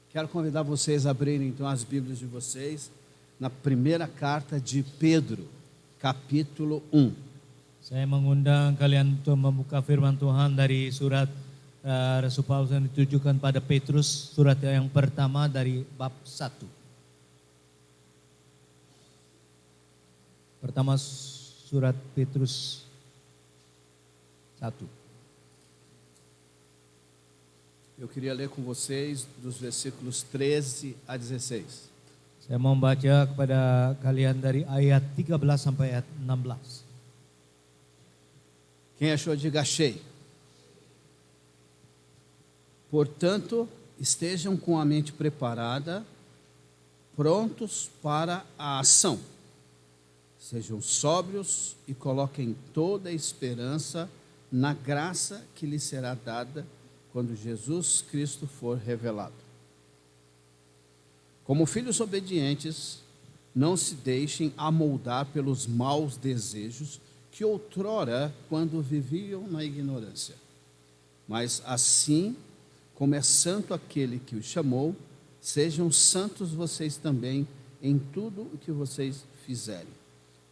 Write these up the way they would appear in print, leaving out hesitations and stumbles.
Quero convidar vocês a abrirem então as Bíblias de vocês na primeira carta de Pedro, capítulo 1. Saya mengundang kalian untuk membuka firman Tuhan dari surat Rasul Paulus yang ditujukan pada Petrus, surat yang pertama dari bab 1. Pertama surat Petrus 1. Eu queria ler com vocês dos versículos 13 a 16. Saya mau membaca kepada kalian dari ayat 13 sampai ayat 16. Quem achou, diga achei. Portanto, estejam com a mente preparada, prontos para a ação. Sejam sóbrios e coloquem toda a esperança na graça que lhes será dada quando Jesus Cristo for revelado. Como filhos obedientes, não se deixem amoldar pelos maus desejos que outrora, quando viviam na ignorância. Mas assim como é santo aquele que os chamou, sejam santos vocês também em tudo o que vocês fizerem.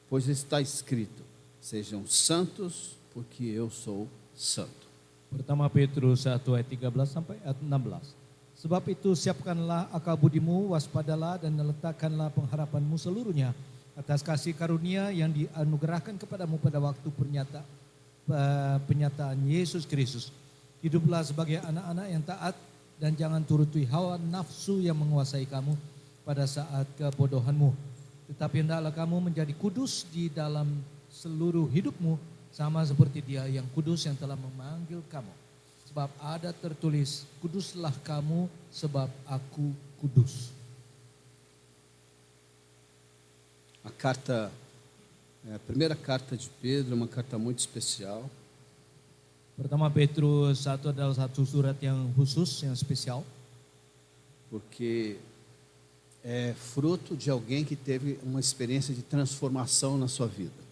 Pois está escrito, sejam santos porque eu sou santo. Pertama Petrus 1 ayat 13 sampai ayat 16. Sebab itu siapkanlah akal budimu, waspadalah dan letakkanlah pengharapanmu seluruhnya atas kasih karunia yang dianugerahkan kepadamu pada waktu penyataan Yesus Kristus. Hiduplah sebagai anak-anak yang taat dan jangan turuti hawa nafsu yang menguasai kamu pada saat kebodohanmu. Tetapi hendaklah kamu menjadi kudus di dalam seluruh hidupmu, sama seperti Dia yang kudus yang telah memanggil kamu. Sebab ada tertulis, kuduslah kamu sebab aku kudus. A primeira carta de Pedro é uma carta muito especial. Pertama Petrus 1 adalah satu surat yang khusus, yang spesial. Porque é fruto de alguém que teve uma experiência de transformação na sua vida.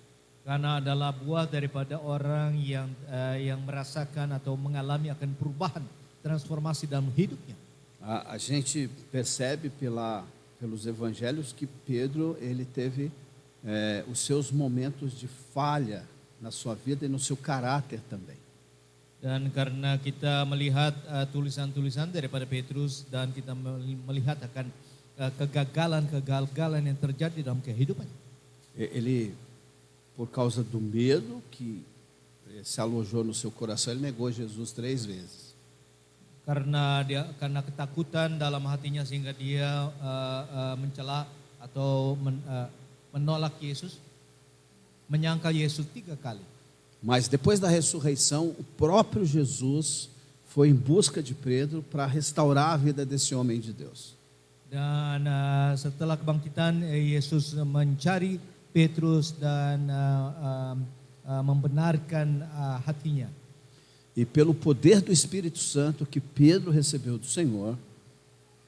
Karena adalah buah daripada orang yang merasakan atau mengalami akan perubahan, transformasi dalam hidupnya. A gente percebe pelos evangelhos que Pedro ele teve os seus momentos de falha na sua vida e no seu caráter também. Dan karena kita melihat tulisan-tulisan daripada Petrus dan kita melihat akan kegagalan yang terjadi dalam kehidupannya. Ele, por causa do medo que se alojou no seu coração, ele negou Jesus 3 vezes. Karena ketakutan dalam hatinya sehingga dia mencela atau menolak Yesus, menyangkal Yesus 3 kali. Mas depois da ressurreição, o próprio Jesus foi em busca de Pedro para restaurar a vida desse homem de Deus. Dan setelah kebangkitan, Yesus mencari Petrus dan membenarkan hatinya. E pelo poder do Espírito Santo que Pedro recebeu do Senhor,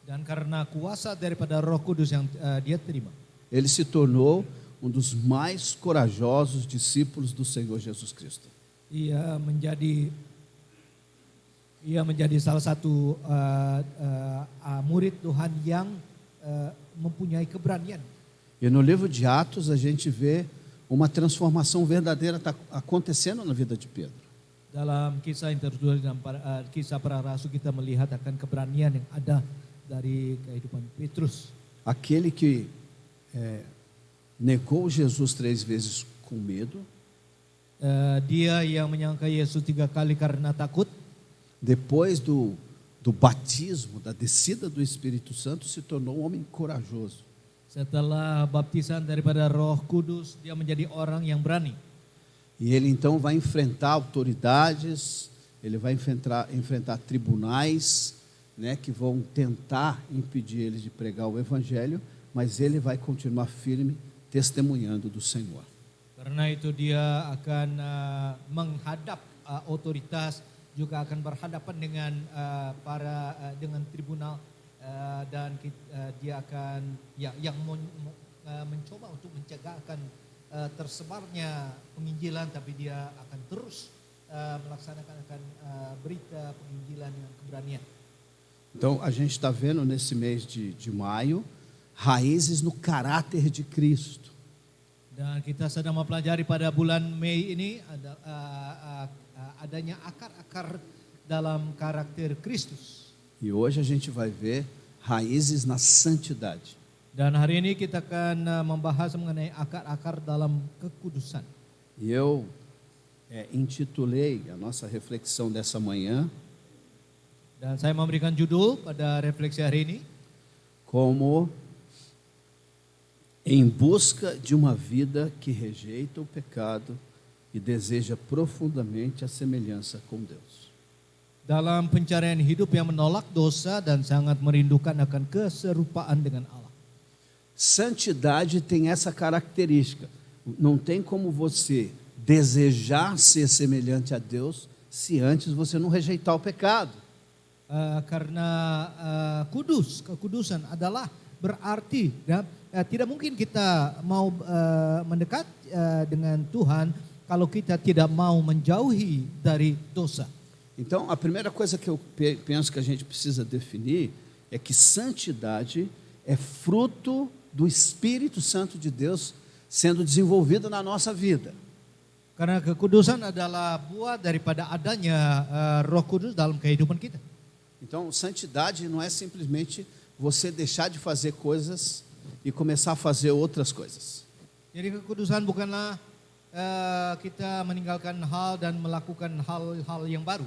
dan karena kuasa daripada Roh Kudus yang dia terima, ele se tornou um dos mais corajosos discípulos do Senhor Jesus Cristo. Ia menjadi salah satu murid Tuhan yang mempunyai keberanian. E no livro de Atos a gente vê uma transformação verdadeira acontecendo na vida de Pedro. Dalam kisah yang tertulis dalam kisah para rasul kita melihat akan keberanian yang ada dari kehidupan Petrus. Aquele que negou Jesus 3 vezes com medo. Dia yang menyangka Yesus 3 kali karena takut. Depois do batismo, da descida do Espírito Santo, se tornou um homem corajoso. Setelah baptisan daripada Roh Kudus, dia menjadi orang yang berani. E ele então vai enfrentar autoridades, ele vai enfrentar tribunais, né, que vão tentar impedir ele de pregar o Evangelho, mas ele vai continuar firme, testemunhando do Senhor. Karena itu dia akan menghadap otoritas, juga akan berhadapan dengan dengan tribunal, dan dia akan yang mencoba untuk mencegah akan tersebarnya penginjilan, tapi dia akan terus melaksanakan berita penginjilan dengan keberanian. Então, a gente está vendo nesse mês de maio, raízes no caráter de Cristo. Dan kita sedang mempelajari pada bulan Mei ini adanya akar-akar dalam karakter Kristus. E hoje a gente vai ver raízes na santidade. Dan hari ini kita akan membahas mengenai akar-akar dalam kekudusan. E eu intitulei a nossa reflexão dessa manhã Dan saya memberikan judul pada refleksi hari ini, como em busca de uma vida que rejeita o pecado e deseja profundamente a semelhança com Deus. dalam pencarian hidup yang menolak dosa dan sangat merindukan akan keserupaan dengan Allah. Santidade tem essa característica. Não tem como você desejar ser semelhante a Deus se antes você não rejeitar o pecado. Karena kekudusan adalah berarti tidak mungkin kita mau mendekat dengan Tuhan kalau kita tidak mau menjauhi dari dosa. Então, a primeira coisa que eu penso que a gente precisa definir é que santidade é fruto do Espírito Santo de Deus sendo desenvolvido na nossa vida. Karena kekudusan adalah buah daripada adanya Roh Kudus dalam kehidupan kita. Então, santidade não é simplesmente você deixar de fazer coisas e começar a fazer outras coisas. Jadi kekudusan bukanlah kita meninggalkan hal dan melakukan hal-hal yang baru.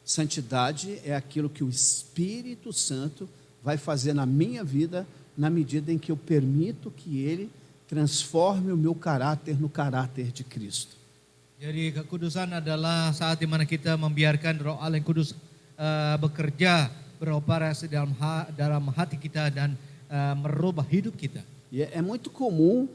Santidade é aquilo que o Espírito Santo vai fazer na minha vida na medida em que eu permito que Ele transforme o meu caráter no caráter de Cristo. Jadi kekudusan adalah saat di mana kita membiarkan Roh Allah yang kudus bekerja, beroperasi dalam hati kita dan merubah hidup kita. E é muito comum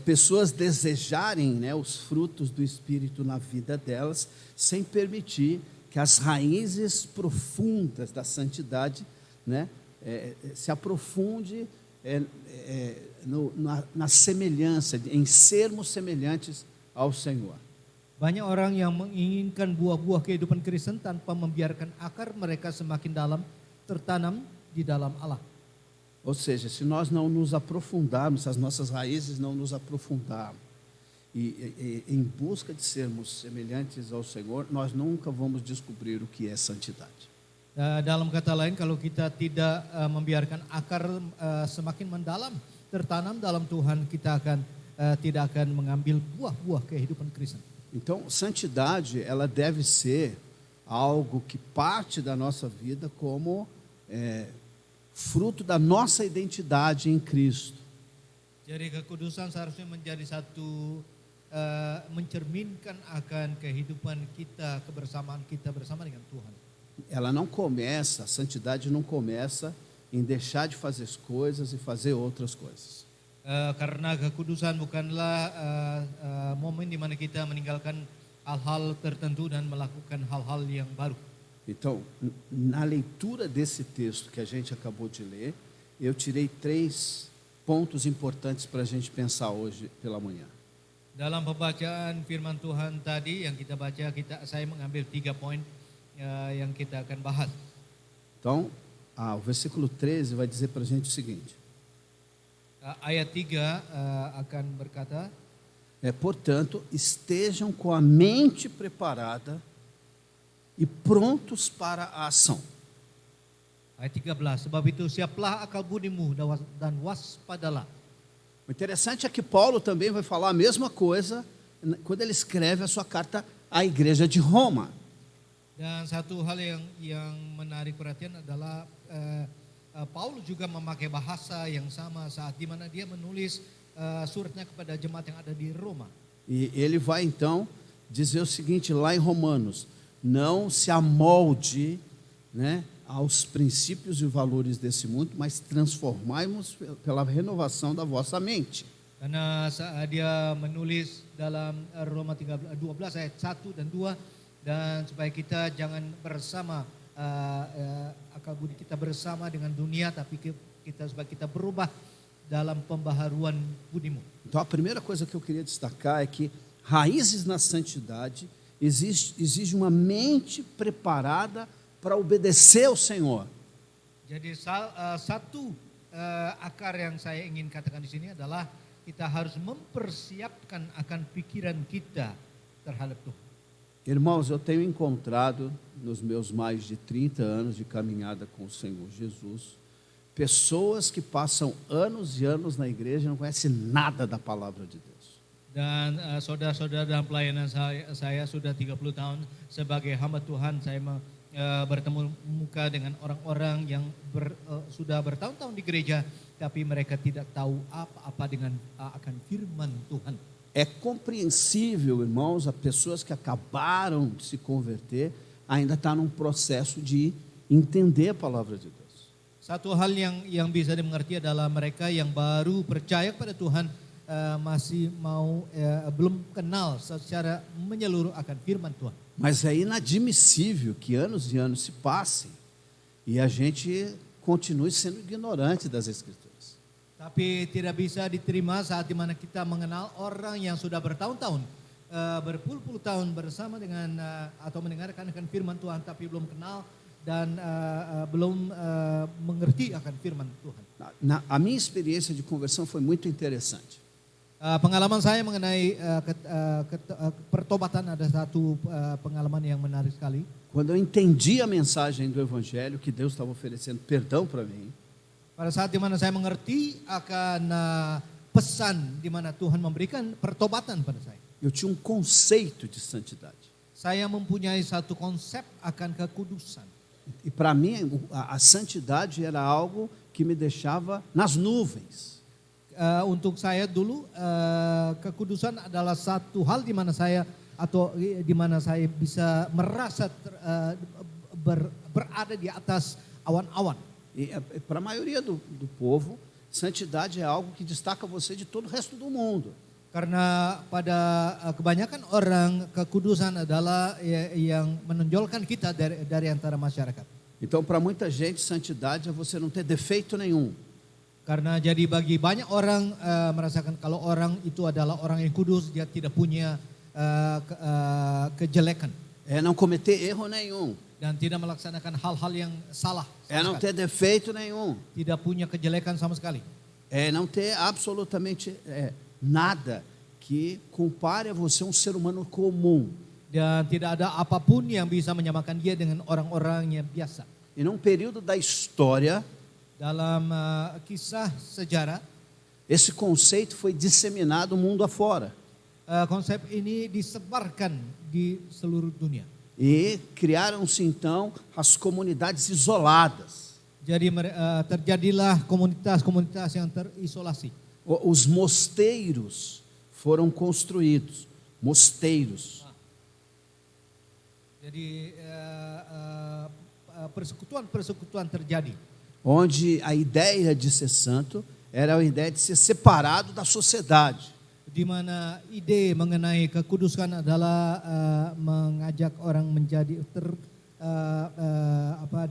pessoas desejarem, os frutos do Espírito na vida delas, sem permitir que as raízes profundas da santidade, se aprofunde na semelhança, em sermos semelhantes ao Senhor. Banyak orang yang menginginkan buah-buah kehidupan Kristen tanpa membiarkan akar mereka semakin dalam tertanam di dalam Allah. Ou seja, se nós não nos aprofundarmos, se as nossas raízes não nos aprofundarmos e em busca de sermos semelhantes ao Senhor, nós nunca vamos descobrir o que é santidade. Dalam kata lain, kalau kita tidak membiarkan akar semakin mendalam, tertanam dalam Tuhan, kita tidak akan mengambil buah-buah kehidupan Kristen. Então, santidade, ela deve ser algo que parte da nossa vida como fruto da nossa identidade em Cristo. Jadi kekudusan seharusnya menjadi satu mencerminkan akan kehidupan kita, kebersamaan kita bersama dengan Tuhan. A santidade não começa em deixar de fazer as coisas e fazer outras coisas. Karena kekudusan bukanlah momen di mana kita meninggalkan hal-hal tertentu dan melakukan hal-hal yang baru. Então, na leitura desse texto que a gente acabou de ler, eu tirei 3 pontos importantes para a gente pensar hoje pela manhã. Dalam pembacaan firman Tuhan tadi yang kita baca, saya mengambil 3 poin yang kita akan bahas. Então, o versículo 13 vai dizer para a gente o seguinte. Ayat 3 akan berkata, portanto, estejam com a mente preparada e prontos para a ação. Ayat 13, sebab itu siaplah akal budimu dan waspadalah. O interessante é que Paulo também vai falar a mesma coisa quando ele escreve a sua carta à igreja de Roma. Dan satu hal yang menarik perhatian adalah Paulus juga memakai bahasa yang sama saat di mana dia menulis suratnya kepada jemaat yang ada di Roma. E ele vai então dizer o seguinte lá em Romanos: não se amolde, aos princípios e valores desse mundo, mas transformai-vos pela renovação da vossa mente. Karena saat dia menulis dalam Roma 12 ayat 1 dan 2, dan supaya kita jangan bersama akal budi kita bersama dengan dunia, tapi supaya kita berubah dalam pembaharuan budimu. Então a primeira coisa que eu queria destacar é que raízes na santidade exige uma mente preparada para obedecer ao Senhor. Jadi satu akar yang saya ingin katakan di sini adalah kita harus mempersiapkan akan pikiran kita terhadap Tuhan. Irmãos, eu tenho encontrado nos meus mais de 30 anos de caminhada com o Senhor Jesus, pessoas que passam anos e anos na igreja e não conhecem nada da palavra de Deus. Dan saudara-saudara dalam pelayanan saya sudah 30 tahun sebagai hamba Tuhan, saya bertemu muka dengan orang-orang yang sudah bertahun-tahun di gereja, tapi mereka tidak tahu apa-apa akan firman Tuhan. É compreensível, irmãos, a pessoas que acabaram de se converter ainda está num processo de entender a palavra de Deus. Satu hal yang bisa dimengerti adalah mereka yang baru percaya kepada Tuhan masih belum kenal secara menyeluruh akan firman Tuhan. Mas é inadmissível que anos e anos se passem e a gente continue sendo ignorante das Escrituras. Tapi tidak bisa diterima saat dimana kita mengenal orang yang sudah bertahun-tahun, berpuluh-puluh tahun bersama dengan atau mendengarkan akan firman Tuhan, tapi belum kenal dan belum mengerti akan firman Tuhan. A minha experiência de conversão foi muito interessante. Pengalaman saya mengenai pertobatan ada satu pengalaman yang menarik sekali. Quando eu entendi a mensagem do Evangelho, que Deus estava oferecendo perdão para mim, pada saat dimana saya mengerti akan pesan di mana Tuhan memberikan pertobatan pada saya. eu tinha um conceito de santidade. Saya mempunyai satu konsep akan kekudusan. E para mim, a santidade era algo que me deixava nas nuvens. Untuk saya dulu, kekudusan adalah satu hal di mana saya bisa merasa berada di atas awan-awan. E para a maioria do povo, santidade é algo que destaca você de todo o resto do mundo. Karena pada kebanyakan orang, kekudusan adalah yang menonjolkan kita dari antara masyarakat. Então, para muita gente, santidade é você não ter defeito nenhum. Karena jadi bagi banyak orang merasakan kalau orang itu adalah orang yang kudus, dia tidak punya kejelekan. É não cometer erro nenhum. Dan tidak melaksanakan hal-hal yang salah. É não ter defeito nenhum. Tidak punya kejelekan sama sekali. É não ter absolutamente nada que compare a você um ser humano comum. Dan tidak ada apapun yang bisa menyamakan dia dengan orang-orang yang biasa. E num período da história, dalam kisah sejarah, esse conceito foi disseminado mundo afora. Konsep ini disebarkan di seluruh dunia. E criaram-se então as comunidades isoladas. Jadi terjadilah komunitas-komunitas yang terisolasi. Os mosteiros foram construídos. Mosteiros. Jadi persekutuan terjadi. Onde a ideia de ser santo era a ideia de ser separado da sociedade. Di mana ide mengenai kekudusan adalah mengajak orang menjadi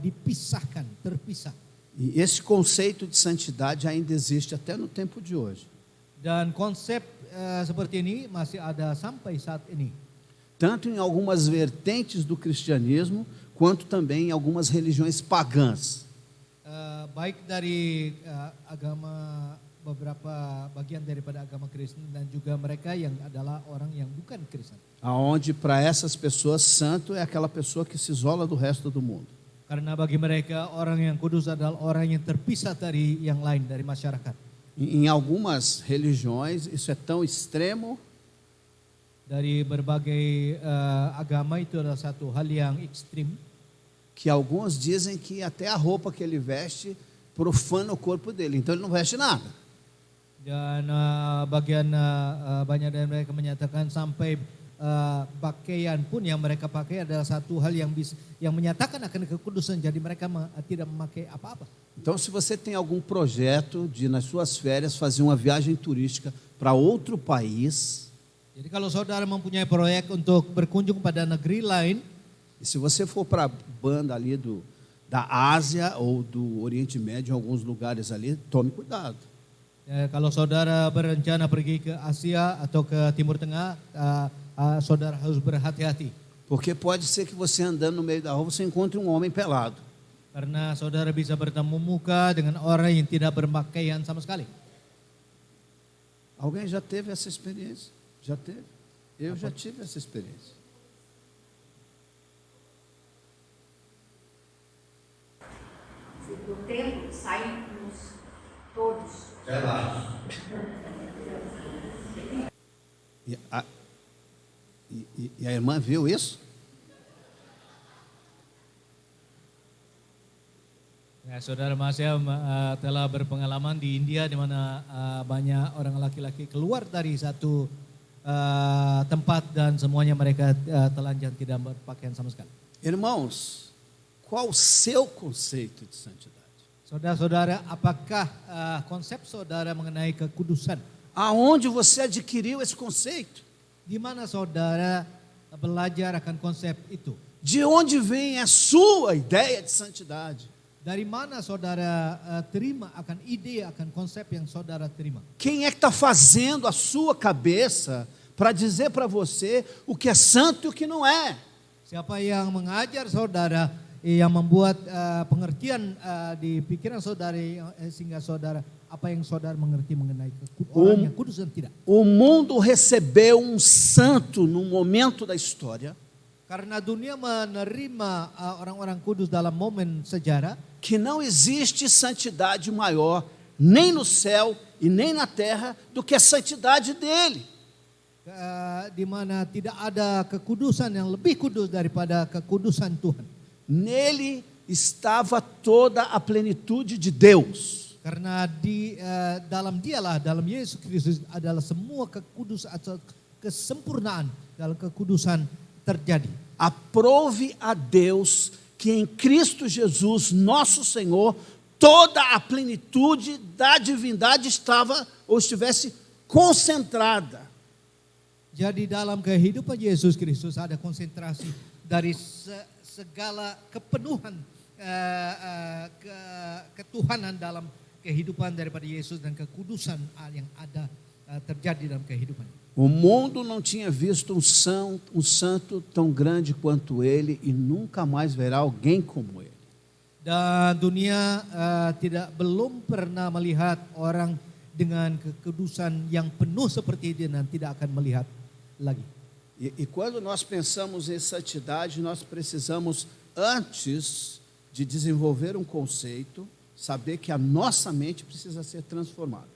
dipisahkan, terpisah. E esse conceito de santidade ainda existe até no tempo de hoje. Dan konsep seperti ini masih ada sampai saat ini. Tanto em algumas vertentes do cristianismo, quanto também em algumas religiões pagãs. Baik dari beberapa bagian daripada agama Kristen dan juga mereka yang adalah orang yang bukan Kristen. Aonde para essas pessoas santo é aquela pessoa que se isola do resto do mundo. Karena bagi mereka orang yang kudus adalah orang yang terpisah dari yang lain, dari masyarakat. Em algumas religiões isso é tão extremo. Dari berbagai agama itu adalah satu hal yang ekstrim. Que alguns dizem que até a roupa que ele veste profana o corpo dele, então ele não veste nada. Dan banyak dari mereka menyatakan sampai pakaian pun yang mereka pakai adalah satu hal yang menyatakan akan kekudusan, jadi mereka tidak memakai apa-apa. Então, se você tem algum projeto de nas suas férias fazer uma viagem turística para outro país, jadi kalau saudara mempunyai proyek untuk berkunjung pada negeri lain, e se você for para a banda ali da Ásia ou do Oriente Médio, em alguns lugares ali, tome cuidado. Kalau saudara berencana pergi ke Asia atau ke Timur Tengah, saudara harus berhati-hati. Porque pode ser que você andando no meio da rua você encontre um homem pelado. Karena saudara bisa bertemu muka dengan orang yang tidak berpakaian sama sekali. Alguém já teve essa experiência? Já teve? Eu já tive essa experiência. Do templo saímos todos. E a irmã viu isso? Ya, saudara Masya telah berpengalaman di India di mana banyak orang laki-laki keluar dari satu tempat dan semuanya mereka telanjang tidak berpakaian sama sekali. Irmãos, qual o seu conceito de santidade? Saudara-saudara, apakah konsep saudara mengenai kekudusan? Aonde você adquiriu esse conceito? Di mana saudara belajar akan konsep itu? De onde vem a sua ideia de santidade? Dari mana saudara terima akan ide, akan konsep yang saudara terima? Quem é que está fazendo a sua cabeça para dizer para você o que é santo e o que não é? Siapa yang mengajar saudara, yang membuat pengertian di pikiran saudara sehingga saudara apa yang saudara mengerti mengenai orang yang kudus dan tidak? O mundo recebeu um santo num momento da história Karena dunia menerima orang-orang kudus dalam momen sejarah, que não existe santidade maior nem no céu e nem na terra do que a santidade dele. Di mana tidak ada kekudusan yang lebih kudus daripada kekudusan Tuhan. Nele estava toda a plenitude de Deus. Karena di dalam Dialah, dalam Yesus Kristus adalah semua kekudusan atau kesempurnaan dalam kekudusan terjadi. Aprove a Deus que em Cristo Jesus, nosso Senhor, toda a plenitude da divindade estava ou estivesse concentrada. Jadi dalam kehidupan Yesus Kristus ada konsentrasi dari segala kepenuhan ketuhanan dalam kehidupan daripada Yesus dan kekudusan yang ada terjadi dalam kehidupan. O mundo não tinha visto um santo tão grande quanto ele e nunca mais verá alguém como ele. Dan dunia belum pernah melihat orang dengan kekudusan yang penuh seperti dia dan tidak akan melihat lagi. E quando nós pensamos em santidade, nós precisamos, antes de desenvolver um conceito, saber que a nossa mente precisa ser transformada.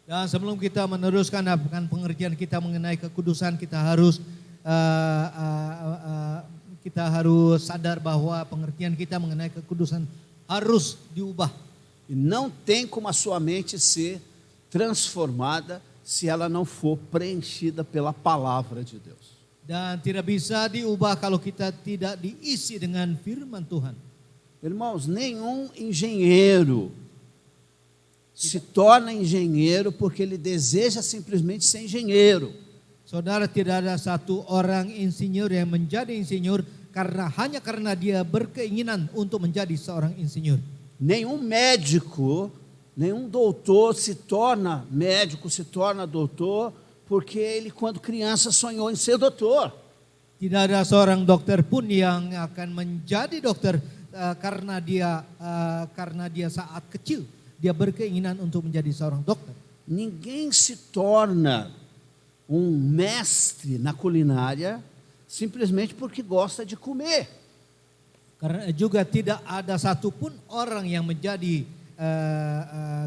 Dan sebelum kita meneruskan pengertian kita mengenai kekudusan, kita harus sadar bahwa pengertian kita mengenai kekudusan harus diubah. E não tem como a sua mente ser transformada se ela não for preenchida pela palavra de Deus. Dan tidak bisa diubah kalau kita tidak diisi dengan firman Tuhan. Irmãos, nenhum engenheiro se torna engenheiro porque ele deseja simplesmente ser engenheiro. Saudara, tidak ada satu orang insinyur yang menjadi insinyur hanya karena dia berkeinginan untuk menjadi seorang insinyur. Nenhum médico, nenhum doutor se torna médico, se torna doutor porque ele quando criança sonhou em ser doutor. Tidak ada seorang dokter pun yang akan menjadi dokter karena dia saat kecil dia berkeinginan untuk menjadi seorang dokter. Ninguém se torna um mestre na culinária simplesmente porque gosta de comer. Karena juga tidak ada satupun orang yang menjadi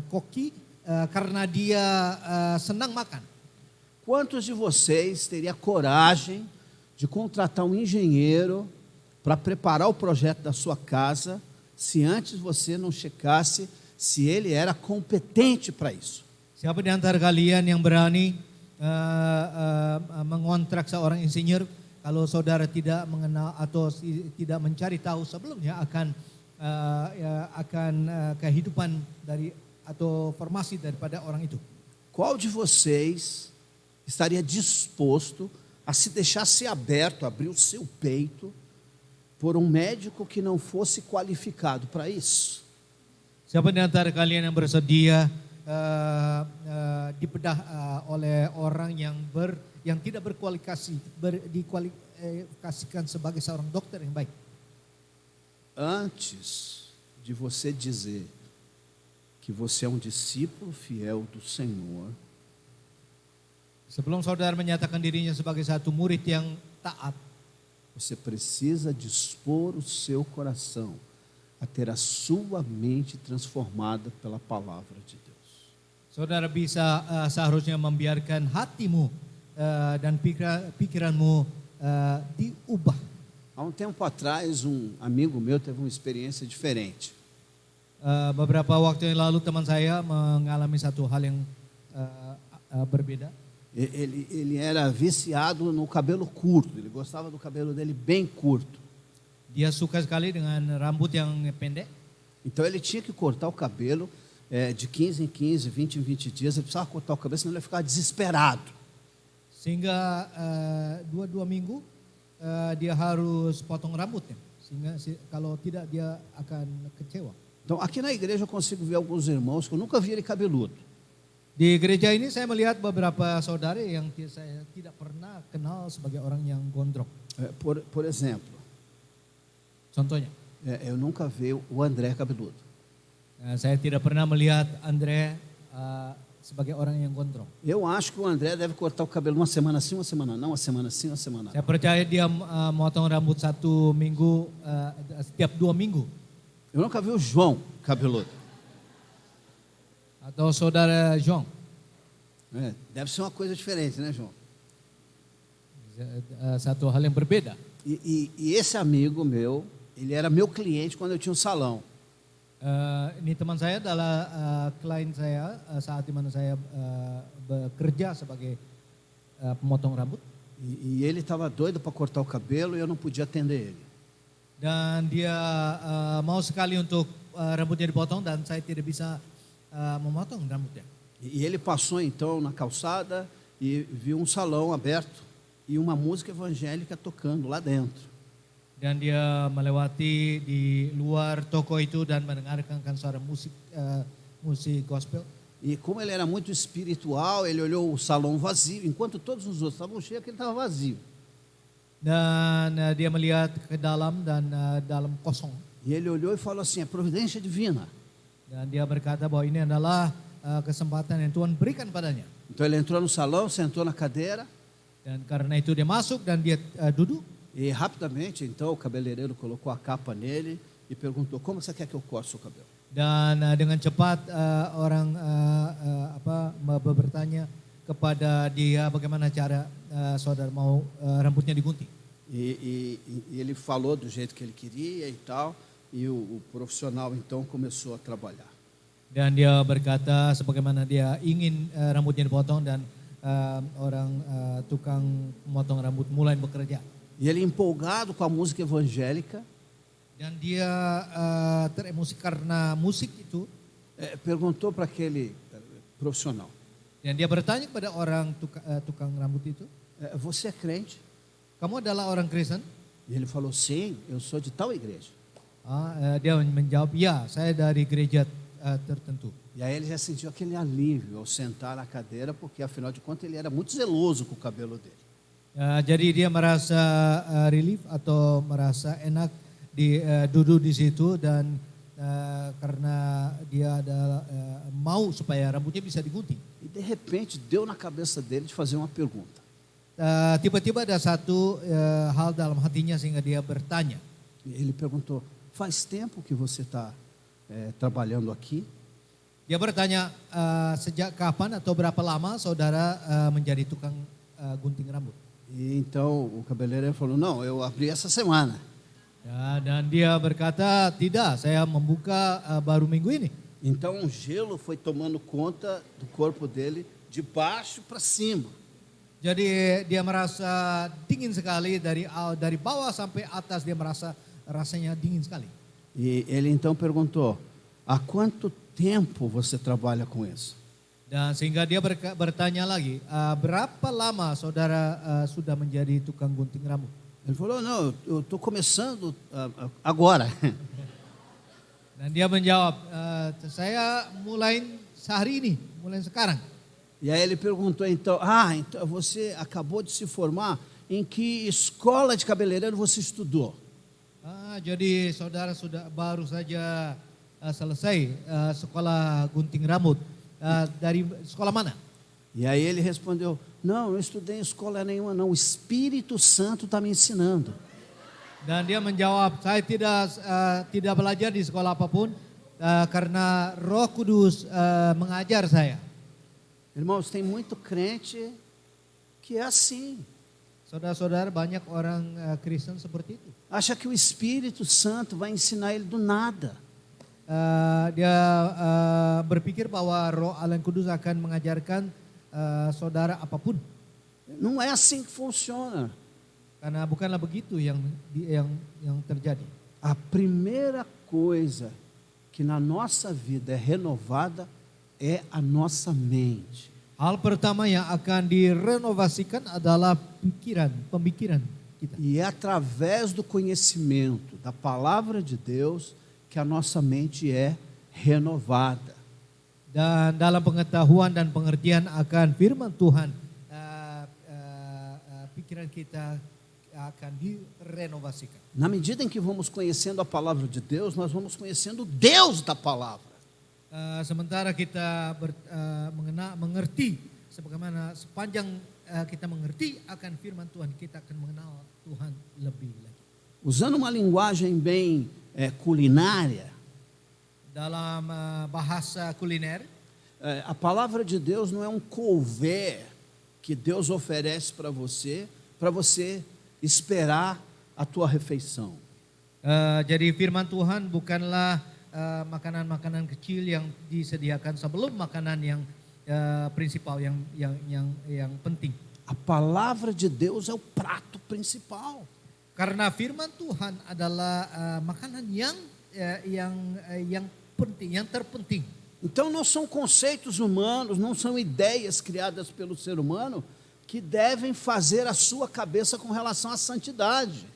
koki karena dia senang makan. Quantos de vocês teria coragem de contratar um engenheiro para preparar o projeto da sua casa se antes você não checasse se ele era competente para isso? Siapa di antara kalian yang berani mengontrak seorang insinyur kalau saudara tidak mengenal atau tidak mencari tahu sebelumnya akan kehidupan dari atau formasi daripada orang itu? Qual de vocês estaria disposto a se deixar ser aberto, abrir o seu peito por um médico que não fosse qualificado para isso? Siapa di antara kalian yang bersedia dibedah oleh orang yang tidak dikualifikasikan sebagai seorang dokter yang baik? Antes de você dizer que você é um discípulo fiel do Senhor, Sebelum saudara menyatakan dirinya sebagai satu murid yang taat, você precisa dispor o seu coração a ter a sua mente transformada pela palavra de Deus. saudara bisa seharusnya membiarkan hatimu dan pikiranmu diubah. Há um tempo atrás, um amigo meu teve uma experiência diferente. Beberapa waktu yang lalu teman saya mengalami satu hal yang berbeda. Ele era viciado no cabelo curto, ele gostava do cabelo dele bem curto. Dia suka sekali dengan rambut yang pendek. Então ele tinha que cortar o cabelo de 15 em 15, 20 em 20 dias, ele precisava cortar o cabelo, senão ele ia ficar desesperado. Sehingga 2 minggu dia harus potong rambutnya. Sehingga kalau tidak dia akan kecewa. Então aqui na igreja eu consigo ver alguns irmãos que eu nunca vi ele cabeludo. Di gereja ini saya melihat beberapa saudara yang saya tidak pernah kenal sebagai orang yang gondrong. Por exemplo, Contohnya, eu nunca vi o André cabeludo. saya tidak pernah melihat Andre sebagai orang yang gondrong. Eu acho que o André deve cortar o cabelo uma semana sim, uma semana não, uma semana sim, uma semana Saya não. percaya dia motong rambut 1 minggu, setiap 2 minggu. Eu nunca vi o João cabeludo. Atau saudara Jean. Deve ser uma coisa diferente, né, João? Satu hal yang berbeda. E esse amigo meu, ele era meu cliente quando eu tinha um salão. Ini teman saya adalah klien saya saat di mana saya bekerja sebagai pemotong rambut. E ele estava doido para cortar o cabelo e eu não podia atender ele. Dan dia mau sekali untuk rambutnya dipotong dan saya tidak bisa memotong rambutnya. E ele passou então na calçada e viu um salão aberto e uma música evangélica tocando lá dentro. Dan dia melewati di luar toko itu dan mendengarkan suara musik gospel. E como ele era muito espiritual, ele olhou o salão vazio, enquanto todos os outros estavam cheios, aquele estava vazio. Dan dia melihat ke dalam dan dalam kosong. E ele olhou e falou assim: é providência divina. Dan dia berkata bahwa ini adalah kesempatan yang Tuhan berikan padanya. Então ele entrou no salão, sentou na cadeira. Dan karena itu dia masuk dan dia duduk. E rapidamente, então, o cabeleireiro colocou a capa nele e perguntou: como você quer que eu corte o seu cabelo? Dan dengan cepat orang bertanya kepada dia bagaimana cara saudara mau rambutnya digunting. E ele falou do jeito que ele queria e tal. E o profissional então começou a trabalhar. Dan dia berkata sebagaimana dia ingin rambutnya dipotong dan tukang memotong rambut mulai bekerja. E ele empolgado com a música evangélica. Dan dia teremosi karena musik itu. Perguntou para aquele profissional. Dan dia bertanya kepada orang tukang rambut itu. Você é crente? Kamu adalah orang Kristen? E ele falou: sim, eu sou de tal igreja. Dia menjawab, ya, saya dari gereja tertentu. E aí ele já sentiu aquele alívio ao sentar na cadeira, porque afinal de contas ele era muito zeloso com o cabelo dele. Jadi dia merasa relief atau merasa enak duduk di situ dan karena dia adalah mau supaya rambutnya bisa digunting. E de repente deu na cabeça dele de fazer uma pergunta. Tiba-tiba ada satu hal dalam hatinya sehingga dia bertanya. Ele perguntou: faz tempo que você está trabalhando aqui? Dia bertanya, sejak kapan atau berapa lama saudara menjadi tukang gunting rambut? E então o cabeleireiro falou: não, eu abri essa semana. Dan dia berkata, tidak, saya membuka baru minggu ini. Então um gelo foi tomando conta do corpo dele de baixo para cima. Jadi dia merasa dingin sekali dari bawah sampai atas, dia merasa rasanya dingin sekali. E ele então perguntou: há quanto tempo você trabalha com isso? Dan sehingga dia bertanya lagi, berapa lama saudara sudah menjadi tukang gunting rambut? Ele falou: não, eu estou começando agora. Dan dia menjawab, saya mulai sehari ini, mulai sekarang. E aí ele perguntou então: então você acabou de se formar, em que escola de cabeleireiro você estudou? Jadi saudara baru saja selesai sekolah gunting rambut. Dari sekolah mana? E aí ele respondeu: não, não estudei em escola nenhuma, não. O Espírito Santo está me ensinando. Dan dia menjawab, saya tidak belajar di sekolah apapun karena Roh Kudus mengajar saya. Irmãos, tem muito crente que é assim. Saudara-saudara, banyak orang Kristen seperti itu. Acha que o Espírito Santo vai ensinar ele do nada. Dia berpikir bahwa Roh Allah yang Kudus akan mengajarkan saudara apapun. Não é assim que funciona. Karena bukanlah begitu yang terjadi. A primeira coisa que na nossa vida é renovada é a nossa mente. Hal pertama yang akan direnovasikan adalah pemikiran kita. E é através do conhecimento da palavra de Deus que a nossa mente é renovada. Dan dalam pengetahuan dan pengertian akan firman Tuhan, pikiran kita akan direnovasikan. Na medida em que vamos conhecendo a palavra de Deus, nós vamos conhecendo o Deus da palavra. Sementara kita mengerti, sebagaimana sepanjang kita mengerti akan firman Tuhan, kita akan mengenal Tuhan lebih lagi. Usando uma linguagem bem culinária, dalam bahasa kuliner, a palavra de Deus não é um couvert que Deus oferece para você esperar a tua refeição. Jadi firman Tuhan bukanlah makanan-makanan kecil yang disediakan sebelum makanan yang prinsipal yang penting. A palavra de Deus é o prato principal. Karena firman Tuhan adalah makanan yang penting, yang terpenting. Então não são conceitos humanos, não são ideias criadas pelo ser humano que devem fazer a sua cabeça com relação à santidade.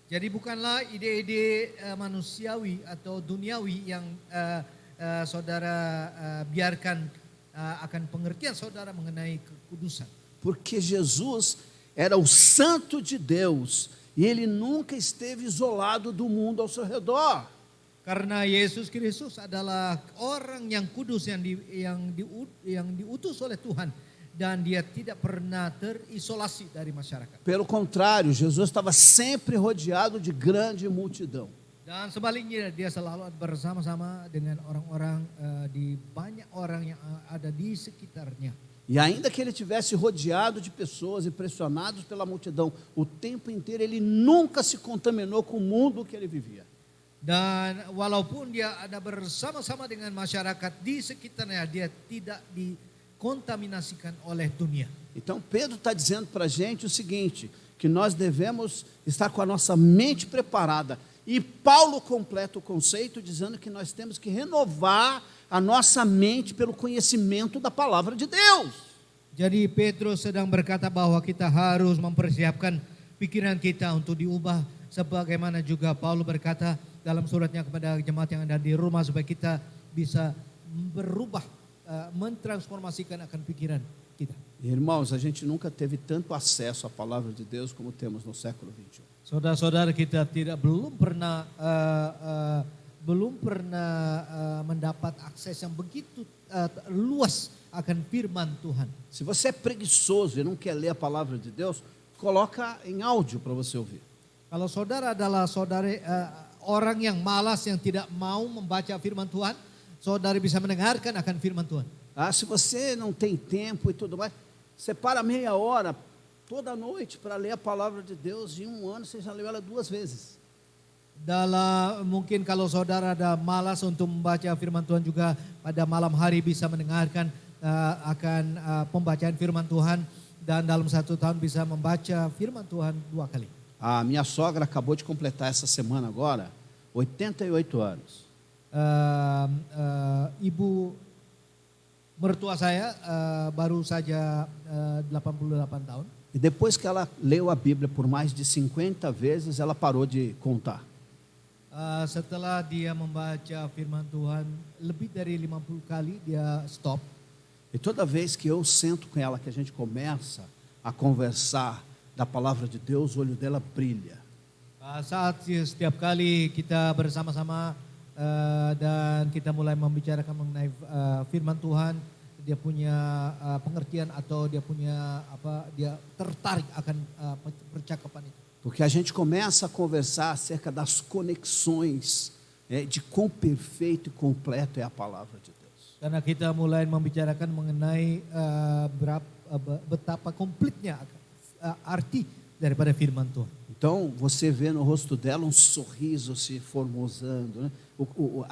Jadi bukanlah ide-ide manusiawi atau duniawi yang saudara biarkan akan pengertian saudara mengenai kekudusan. Porque Jesus era o santo de Deus e ele nunca esteve isolado do mundo ao seu redor. Karena Yesus Kristus adalah orang yang kudus yang diutus oleh Tuhan dan dia tidak pernah terisolasi dari masyarakat. Pelo contrário, Jesus estava sempre rodeado de grande multidão. Dan sebaliknya dia selalu bersama-sama dengan orang-orang di banyak orang yang ada di sekitarnya. E ainda que ele tivesse rodeado de pessoas impressionados pela multidão o tempo inteiro, ele nunca se contaminou com o mundo que ele vivia. Dan walaupun dia ada bersama-sama dengan masyarakat di sekitarnya, dia tidak dikontaminasikan oleh dunia. Então Pedro está dizendo para a gente o seguinte, que nós devemos estar com a nossa mente preparada. E Paulo completa o conceito dizendo que nós temos que renovar a nossa mente pelo conhecimento da palavra de Deus. Jadi Petrus sedang berkata bahwa kita harus mempersiapkan pikiran kita untuk diubah, sebagaimana juga Paulus berkata dalam suratnya kepada jemaat yang ada di Roma supaya kita bisa berubah, mentransformasikan akan pikiran kita. Irmãos, a gente nunca teve tanto acesso à palavra de Deus como temos no século 21. Saudara-saudara, kita belum pernah mendapat akses yang begitu luas akan firman Tuhan. Se você é preguiçoso e não quer ler a palavra de Deus, coloca em áudio para você ouvir. Kalau saudara adalah orang yang malas, yang tidak mau membaca firman Tuhan, saudara bisa mendengarkan akan firman Tuhan. Se você não tem tempo e tudo mais, separa meia hora toda noite para ler a palavra de Deus. Em um ano você já leu ela 2 vezes. Mungkin kalau saudara ada malas untuk membaca firman Tuhan, juga pada malam hari bisa mendengarkan akan pembacaan firman Tuhan, dan dalam 1 tahun bisa membaca firman Tuhan 2 kali. A minha sogra acabou de completar essa semana agora 88 anos. Ibu mertua saya baru saja 88 tahun. E depois que ela leu a Bíblia por mais de 50 vezes, ela parou de contar. Setelah dia membaca firman Tuhan lebih dari 50 kali, dia stop. E toda vez que eu sento com ela, que a gente começa a conversar da palavra de Deus, o olho dela brilha. Setiap kali kita bersama-sama dan kita mulai membicarakan mengenai firman Tuhan, dia punya pengertian atau dia punya dia tertarik akan percakapan itu. Porque a gente começa a conversar acerca das conexões, de quão perfeito e completo é a palavra de Deus. Karena kita mulai membicarakan mengenai betapa komplitnya arti daripada firman Tuhan. Então, você vê no rosto dela um sorriso se formosando, né?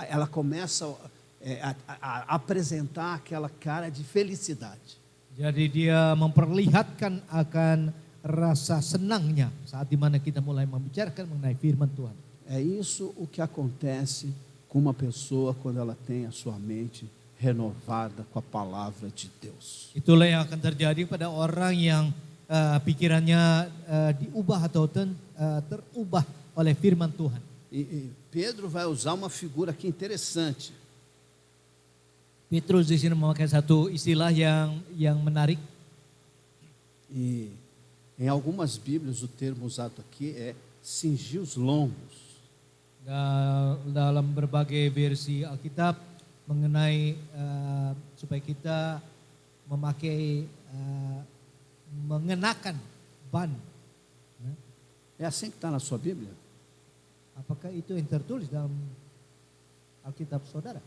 Ela começa a apresentar aquela cara de felicidade. Jadi dia memperlihatkan akan rasa senangnya saat dimana kita mulai membicarakan mengenai firman Tuhan. É isso o que acontece com uma pessoa quando ela tem a sua mente renovada com a palavra de Deus. Itulah yang akan terjadi pada orang yang pikirannya diubah atau terubah oleh firman Tuhan. E Pedro vai usar uma figura aqui interessante. Petrus di sini memakai satu istilah yang menarik. E em algumas Bíblias o termo usado aqui é cingir os lombos. Dalam berbagai versi Alkitab mengenai supaya kita memakai mengenakan ban. É assim que está na sua Bíblia? Apakah itu yang tertulis dalam Alkitab saudara?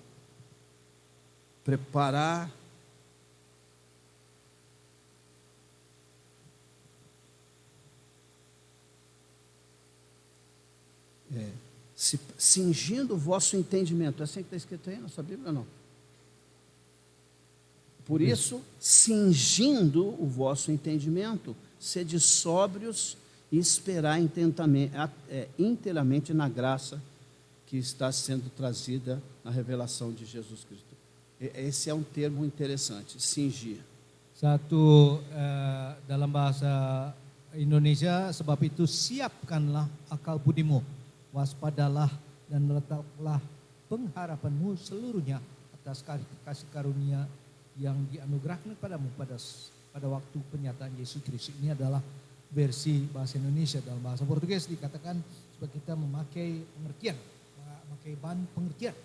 Preparar cingindo o vosso entendimento. É assim que está escrito aí na sua Bíblia ou não? Por isso, cingindo o vosso entendimento, sede sóbrios e esperar inteiramente na graça que está sendo trazida na revelação de Jesus Cristo. Esse é um termo interessante, cingir. Satu dalam bahasa Indonesia, sebab itu siapkanlah akal budimu, waspadalah dan letaklah pengharapanmu seluruhnya atas kasih karunia yang dianugerahkan kepadamu pada waktu penyataan Yesus Kristus. Ini adalah versi bahasa Indonesia. Dalam bahasa Portugis dikatakan supaya kita memakai pengertian, memakai ban pengertian.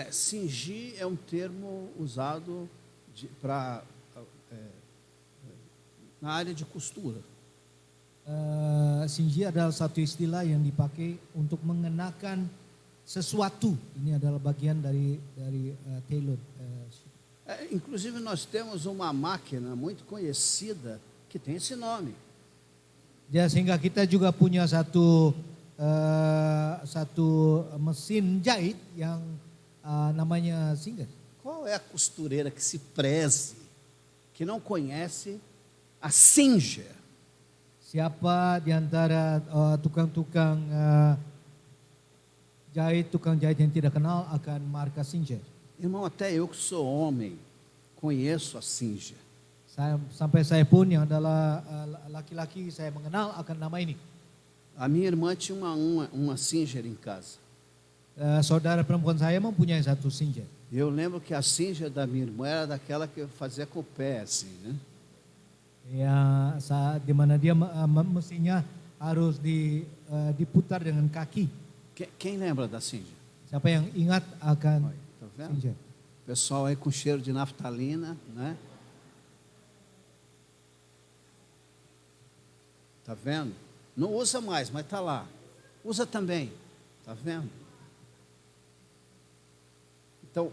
Cingir é um termo usado na área de costura. Cingir adalah satu istilah yang dipakai untuk mengenakan sesuatu. Ini adalah bagian dari tailor. Inclusive nós temos uma máquina muito conhecida que tem esse nome. Ya, sehingga kita juga punya satu mesin jahit yang namanya singer. Qual é a costureira que se preze, que não conhece a Singer? Siapa di antara tukang-tukang jahit, tukang jahit yang tidak kenal akan marka Singer? Irmão, até eu que sou homem, conheço a Singer. Sampai saya pun yang adalah laki-laki, saya mengenal akan nama ini. A minha irmã tinha uma Singer em casa. Saudara perempuan saya mempunyai satu Singer. Eu lembro que a Singer da minha irmã era daquela que fazia com o pé, assim, né? Ya, saat di mana dia mesinnya harus diputar dengan kaki. Quem lembra da Singer? Siapa yang ingat akan Tá vendo? Singer? Pessoal aí com cheiro de naftalina, né? Tá vendo? Não usa mais, mas tá lá. Usa também, tá vendo? Então,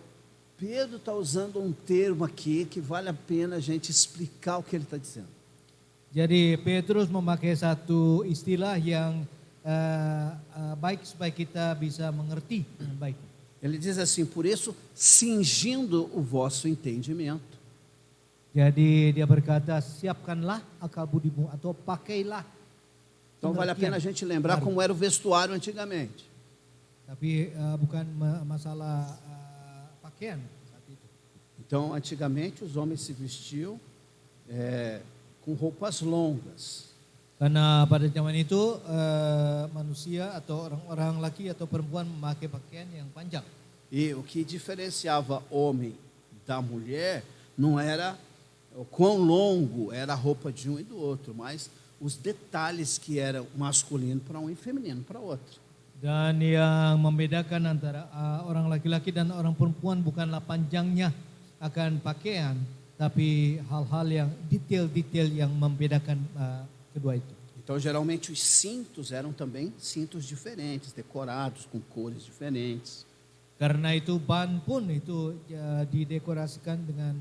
Pedro está usando um termo aqui que vale a pena a gente explicar o que ele está dizendo. Jadi Petrus memakai satu istilah yang baik supaya kita bisa mengerti dengan baik. Ele diz assim: por isso, cingindo o vosso entendimento. Jadi dia berkata, siapkanlah akal budimu atau pakailah. Então vale a pena a gente lembrar como era o vestuário antigamente. Tapi bukan masalah pakaian saat itu. Então, antigamente os homens se vestiam com roupas longas. Karena pada zaman itu manusia atau orang-orang laki atau perempuan memakai pakaian yang panjang. E o que diferenciava homem da mulher não era o quão longo era a roupa de um e do outro, mas os detalhes que eram masculino para um e feminino para outro. Dan yang membedakan antara orang laki-laki dan orang perempuan bukanlah panjangnya akan pakaian, tapi hal-hal yang detail-detail yang membedakan kedua itu. Então, geralmente, os cintos eram também cintos diferentes, decorados com cores diferentes. Karena itu ban pun itu didekorasikan dengan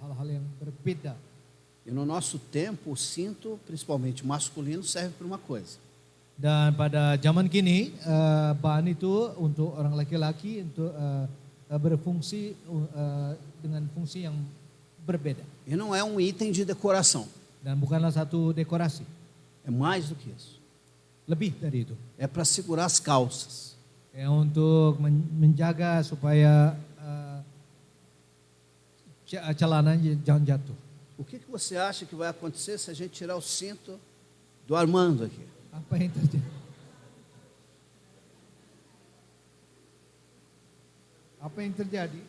hal-hal yang berbeda. E no nosso tempo, o cinto, principalmente masculino, serve para uma coisa. Dan pada zaman kini ban itu untuk orang laki-laki untuk berfungsi dengan fungsi yang berbeda. E não é um item de decoração, Dan bukanlah satu dekorasi, é mais do que isso. lebih dari itu. É para segurar as calças. Ya, untuk menjaga supaya celana jangan jatuh. O que você acha que vai acontecer se a gente tirar o cinto do Armando aqui? Apa yang terjadi? Apa yang terjadi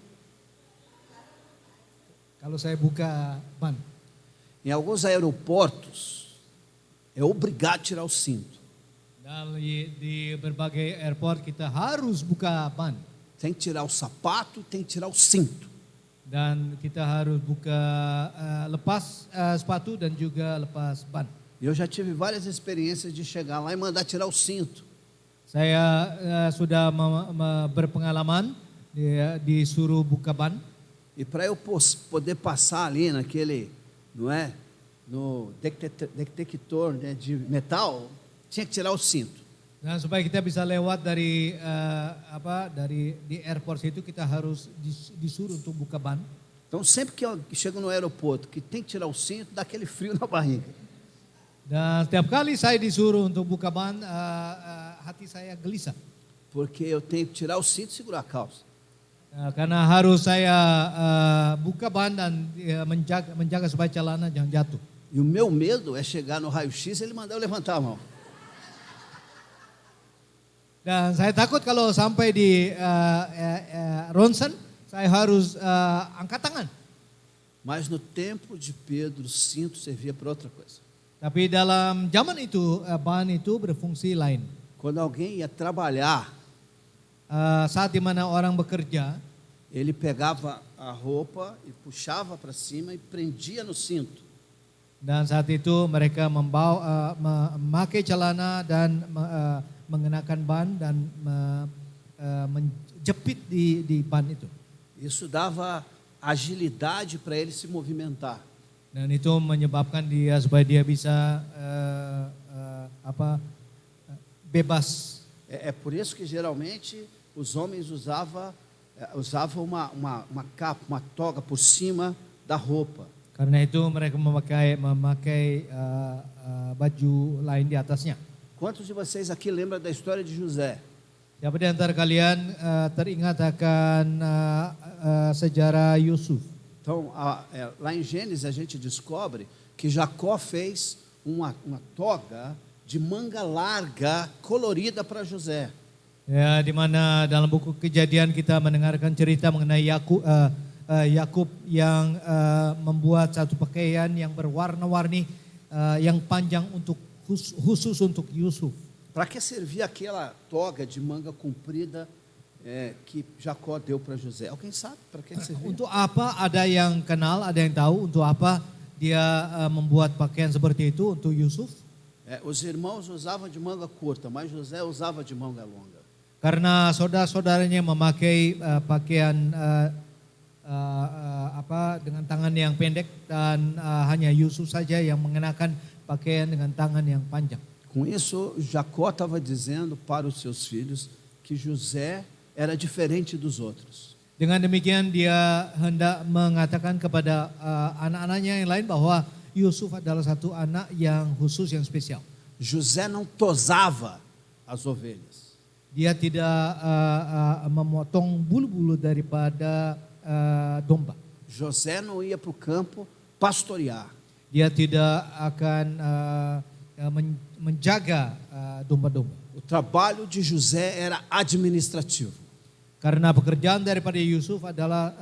kalau saya buka ban? Em alguns aeroportos, é obrigado a tirar o cinto. Di berbagai airport kita harus buka ban. Tem que tirar o sapato e tem que tirar o cinto. Dan kita harus buka lepas sepatu dan juga lepas ban. E eu já tive várias experiências de chegar lá e mandar tirar o cinto. Saya sudah berpengalaman disuruh buka ban. E para eu poder passar ali naquele, não é, no detector, né, de metal, tinha que tirar o cinto. Dan supaya kita bisa lewat dari di airport itu kita harus disuruh untuk buka ban. Então sempre que eu chego no aeroporto que tem que tirar o cinto, dá aquele frio na barriga. Dan setiap kali saya disuruh untuk buka ban, hati saya gelisah. Porque eu tenho que tirar o cinto e segurar a calça. Karena harus saya buka ban dan menjaga supaya celana jangan jatuh. E o meu medo é chegar no raio-x e ele mandar eu levantar a mão. Dan saya takut kalau sampai di ronsen, saya harus angkat tangan. Mas no tempo de Pedro, o cinto servia para outra coisa. Tapi dalam zaman itu, ban itu berfungsi lain. Quando alguém ia trabalhar, Saat di mana orang bekerja, ele pegava a roupa e puxava para cima e prendia no cinto. dan saat itu mereka memakai celana dan mengenakan ban dan menjepit di ban itu. Isso dava agilidade para ele se movimentar. Dan itu menyebabkan dia supaya dia bisa bebas. É por isso que geralmente os homens usavam uma capa, uma toga por cima da roupa. Karena itu mereka memakai baju lain di atasnya. Quantos de vocês aqui lembram da história de José? Siapa di antara kalian teringat akan sejarah Yusuf? Então, lá em Gênesis a gente descobre que Jacó fez uma toga de manga larga, colorida para José. Ya, di mana dalam buku Kejadian kita mendengarkan cerita mengenai Yakub yang membuat satu pakaian yang berwarna-warni yang panjang khusus untuk Yusuf. Para que servia aquela toga de manga comprida que Jacó deu para José? Alguém sabe para que servia? Untuk apa? Ada yang kenal, ada yang tahu untuk apa dia membuat pakaian seperti itu untuk Yusuf? Os irmãos usavam de manga curta, mas José usava de manga longa. Karena saudara-saudaranya memakai pakaian dengan tangan yang pendek dan hanya Yusuf saja yang mengenakan pakaian dengan tangan yang panjang. Com isso, Jacó estava dizendo para os seus filhos que José era diferente dos outros. Dengan demikian dia hendak mengatakan kepada anak-anaknya yang lain bahwa Yusuf adalah satu anak yang khusus, yang spesial. José não tosava as ovelhas. Dia tidak memotong bulu-bulu daripada domba. José não ia para o campo pastorear. Dia tidak akan menjaga domba-domba. O trabalho de José era administrativo. Karena pekerjaan daripada Yusuf adalah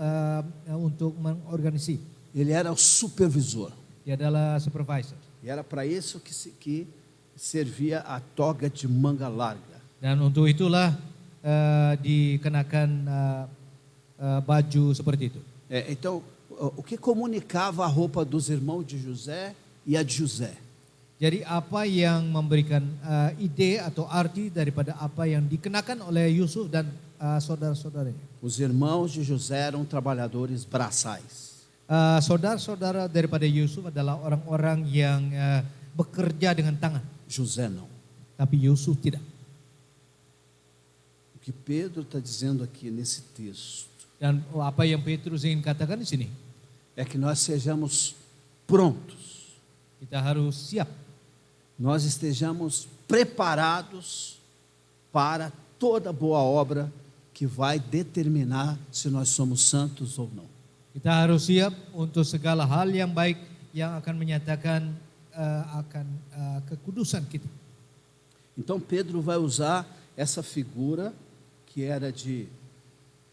untuk mengorganisir. Ele era o supervisor. Dia adalah supervisor. E era para isso que servia a toga de manga larga. Dan untuk itulah dikenakan baju seperti itu. Então, o que comunicava a roupa dos irmãos de José e a de José? Jadi apa yang memberikan ide atau arti daripada apa yang dikenakan oleh Yusuf dan saudara-saudaranya. Os irmãos de José eram trabalhadores braçais. Saudara-saudara daripada Yusuf adalah orang-orang yang bekerja dengan tangan. José não. Tapi Yusuf tidak. O que Pedro está dizendo aqui nesse texto Dan apa yang Petrus ingin katakan di sini, é que nós sejamos prontos, kita harus siap. nós estejamos preparados para toda boa obra que vai determinar se nós somos santos ou não. Kita harus siap untuk segala hal yang baik yang akan menyatakan akan kekudusan kita. Então Pedro vai usar essa figura que era de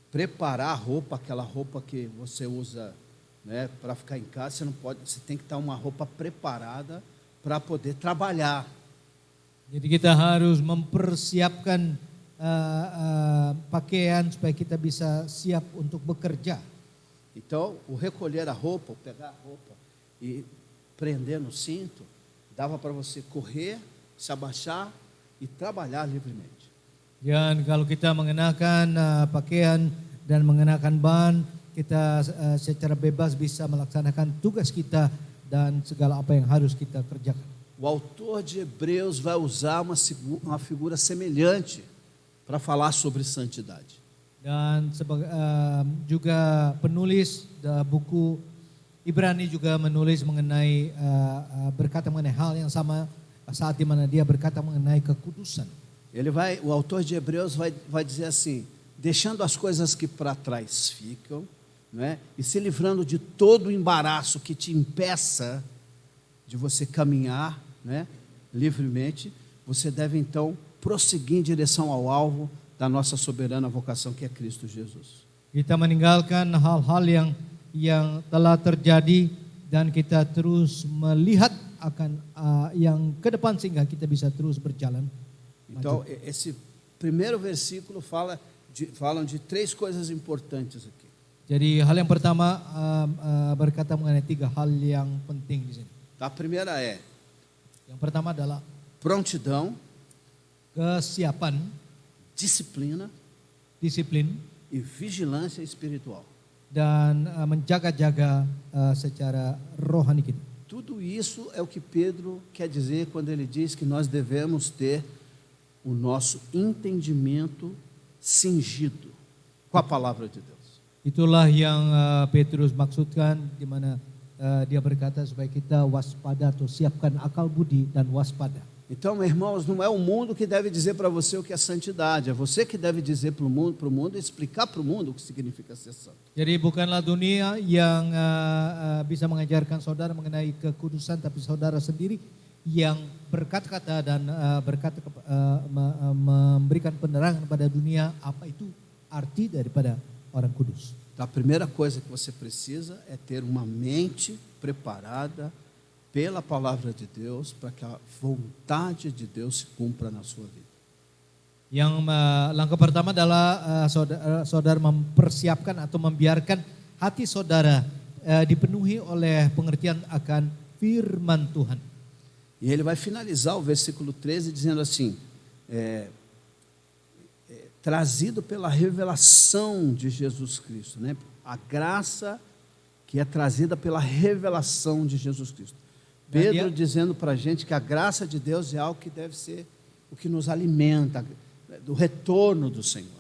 preparar a roupa, aquela roupa que você usa, né, para ficar em casa. Você não pode, você tem que estar uma roupa preparada para poder trabalhar. Jadi kita harus mempersiapkan pakaian supaya kita bisa siap untuk bekerja. Então, o recolher a roupa, o pegar a roupa e prender no cinto, dava para você correr, se abaixar e trabalhar livremente. Dan kalau kita mengenakan pakaian dan mengenakan ban, kita secara bebas bisa melaksanakan tugas kita dan segala apa yang harus kita kerjakan. O autor de Hebreus vai usar uma figura semelhante para falar sobre santidade. Dan juga penulis buku Ibrani juga menulis mengenai berkata mengenai hal yang sama saat di mana dia berkata mengenai kekudusan. O autor de Hebreus vai dizer assim: deixando as coisas que para trás ficam, né, e se livrando de todo o embaraço que te impeça de você caminhar, né, livremente, você deve então prosseguir em direção ao alvo da nossa soberana vocação, que é Cristo Jesus. Kita meninggalkan hal-hal yang telah terjadi dan kita terus melihat akan yang ke depan sehingga kita bisa terus berjalan. Então, esse primeiro versículo falam de três coisas importantes aqui. Jadi hal yang pertama berkata mengenai tiga hal yang penting di sini. A primeira é Yang pertama adalah prontidão, kesiapan, disciplina disiplin, e vigilância espiritual. dan menjaga-jaga secara rohani kita. Tudo isso é o que Pedro quer dizer quando ele diz que nós devemos ter o nosso entendimento cingido com a palavra de Deus. Itulah yang Petrus maksudkan di mana dia berkata supaya kita waspada atau siapkan akal budi dan waspada. Então, irmãos, não é o mundo que deve dizer para você o que é santidade, é você que deve dizer para o mundo e explicar para o mundo o que significa ser santo. Jadi bukanlah dunia yang bisa mengajarkan saudara mengenai kekudusan, tapi saudara sendiri yang berkata-kata dan memberikan penerangan pada dunia apa itu arti daripada orang kudus. A primeira coisa que você precisa é ter uma mente preparada pela palavra de Deus para que a vontade de Deus se cumpra na sua vida. Yang langkah pertama adalah saudara mempersiapkan atau membiarkan hati saudara dipenuhi oleh pengertian akan firman Tuhan. E ele vai finalizar o versículo 13 dizendo assim, trazido pela revelação de Jesus Cristo, né? A graça que é trazida pela revelação de Jesus Cristo. Pedro dizendo para a gente que a graça de Deus é algo que deve ser o que nos alimenta, do retorno do Senhor.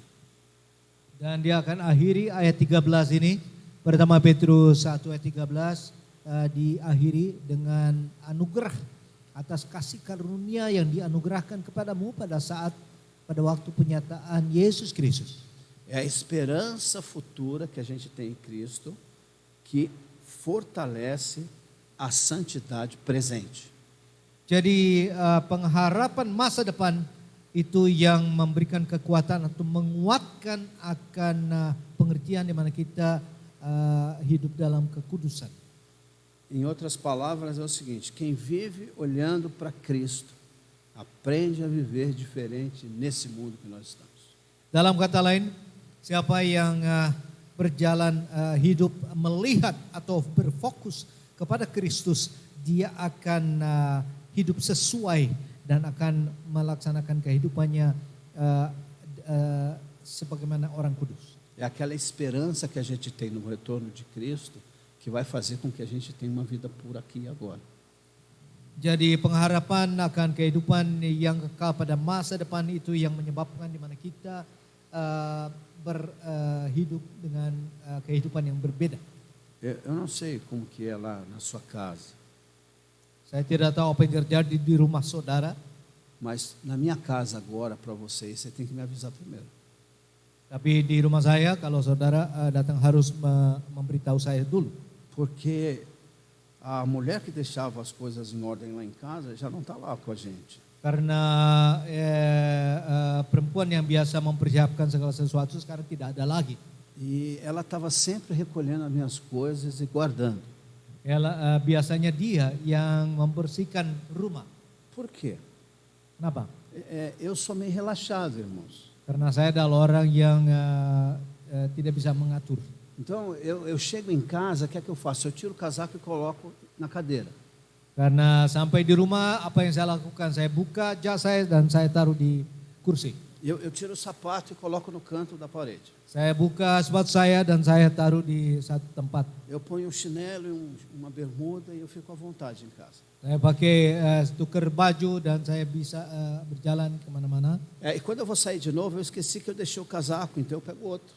Dan dia akan akhiri ayat 13 ini, pertama Petrus 1 ayat 13 diakhiri dengan anugerah atas kasih karunia yang dianugerahkan kepadamu pada waktu penyataan Yesus Kristus. É a esperança futura que a gente tem em Cristo que fortalece a santidade presente. Jadi pengharapan masa depan itu yang memberikan kekuatan atau menguatkan akan pengertian di mana kita hidup dalam kekudusan. Em outras palavras é o seguinte, quem vive olhando para Cristo, Aprende a viver diferente nesse mundo que nós estamos. Dalam kata lain, siapa yang berjalan hidup melihat atau berfokus kepada Kristus, dia akan hidup sesuai dan akan melaksanakan kehidupannya sebagaimana orang kudus. É aquela esperança que a gente tem no retorno de Cristo que vai fazer com que a gente tenha uma vida por aqui e agora. Jadi pengharapan akan kehidupan yang kekal pada masa depan itu yang menyebabkan di mana kita berhidup dengan kehidupan yang berbeda. Eu não sei como que é lá na sua casa, Saya tidak tahu apa yang terjadi di rumah saudara, mas na minha casa agora para vocês, você tem que me avisar primeiro. tapi di rumah saya kalau saudara datang harus memberitahu saya dulu. Porque a mulher que deixava as coisas em ordem lá em casa já não está lá com a gente. Karena perempuan yang biasa mempersiapkan segala sesuatu sekarang tidak ada lagi. E ela estava sempre recolhendo as minhas coisas e guardando. Biasanya dia yang membersihkan rumah. Por quê? Kenapa? Eu sou meio relaxado, irmãos. Karena saya adalah orang yang tidak bisa mengatur. Então, eu chego em casa, o que é que eu faço? Eu tiro o casaco e coloco na cadeira. Karena sampai di rumah, apa yang saya lakukan? Saya buka jas saya dan saya taruh di kursi. Eu tiro o sapato e coloco no canto da parede. Saya buka sepatu saya dan saya taruh di satu tempat. Eu ponho um chinelo e uma bermuda e eu fico à vontade em casa. Saya pakai tukar baju dan saya bisa berjalan kemana-mana. E quando eu vou sair de novo, eu esqueci que eu deixei o casaco, então eu pego outro.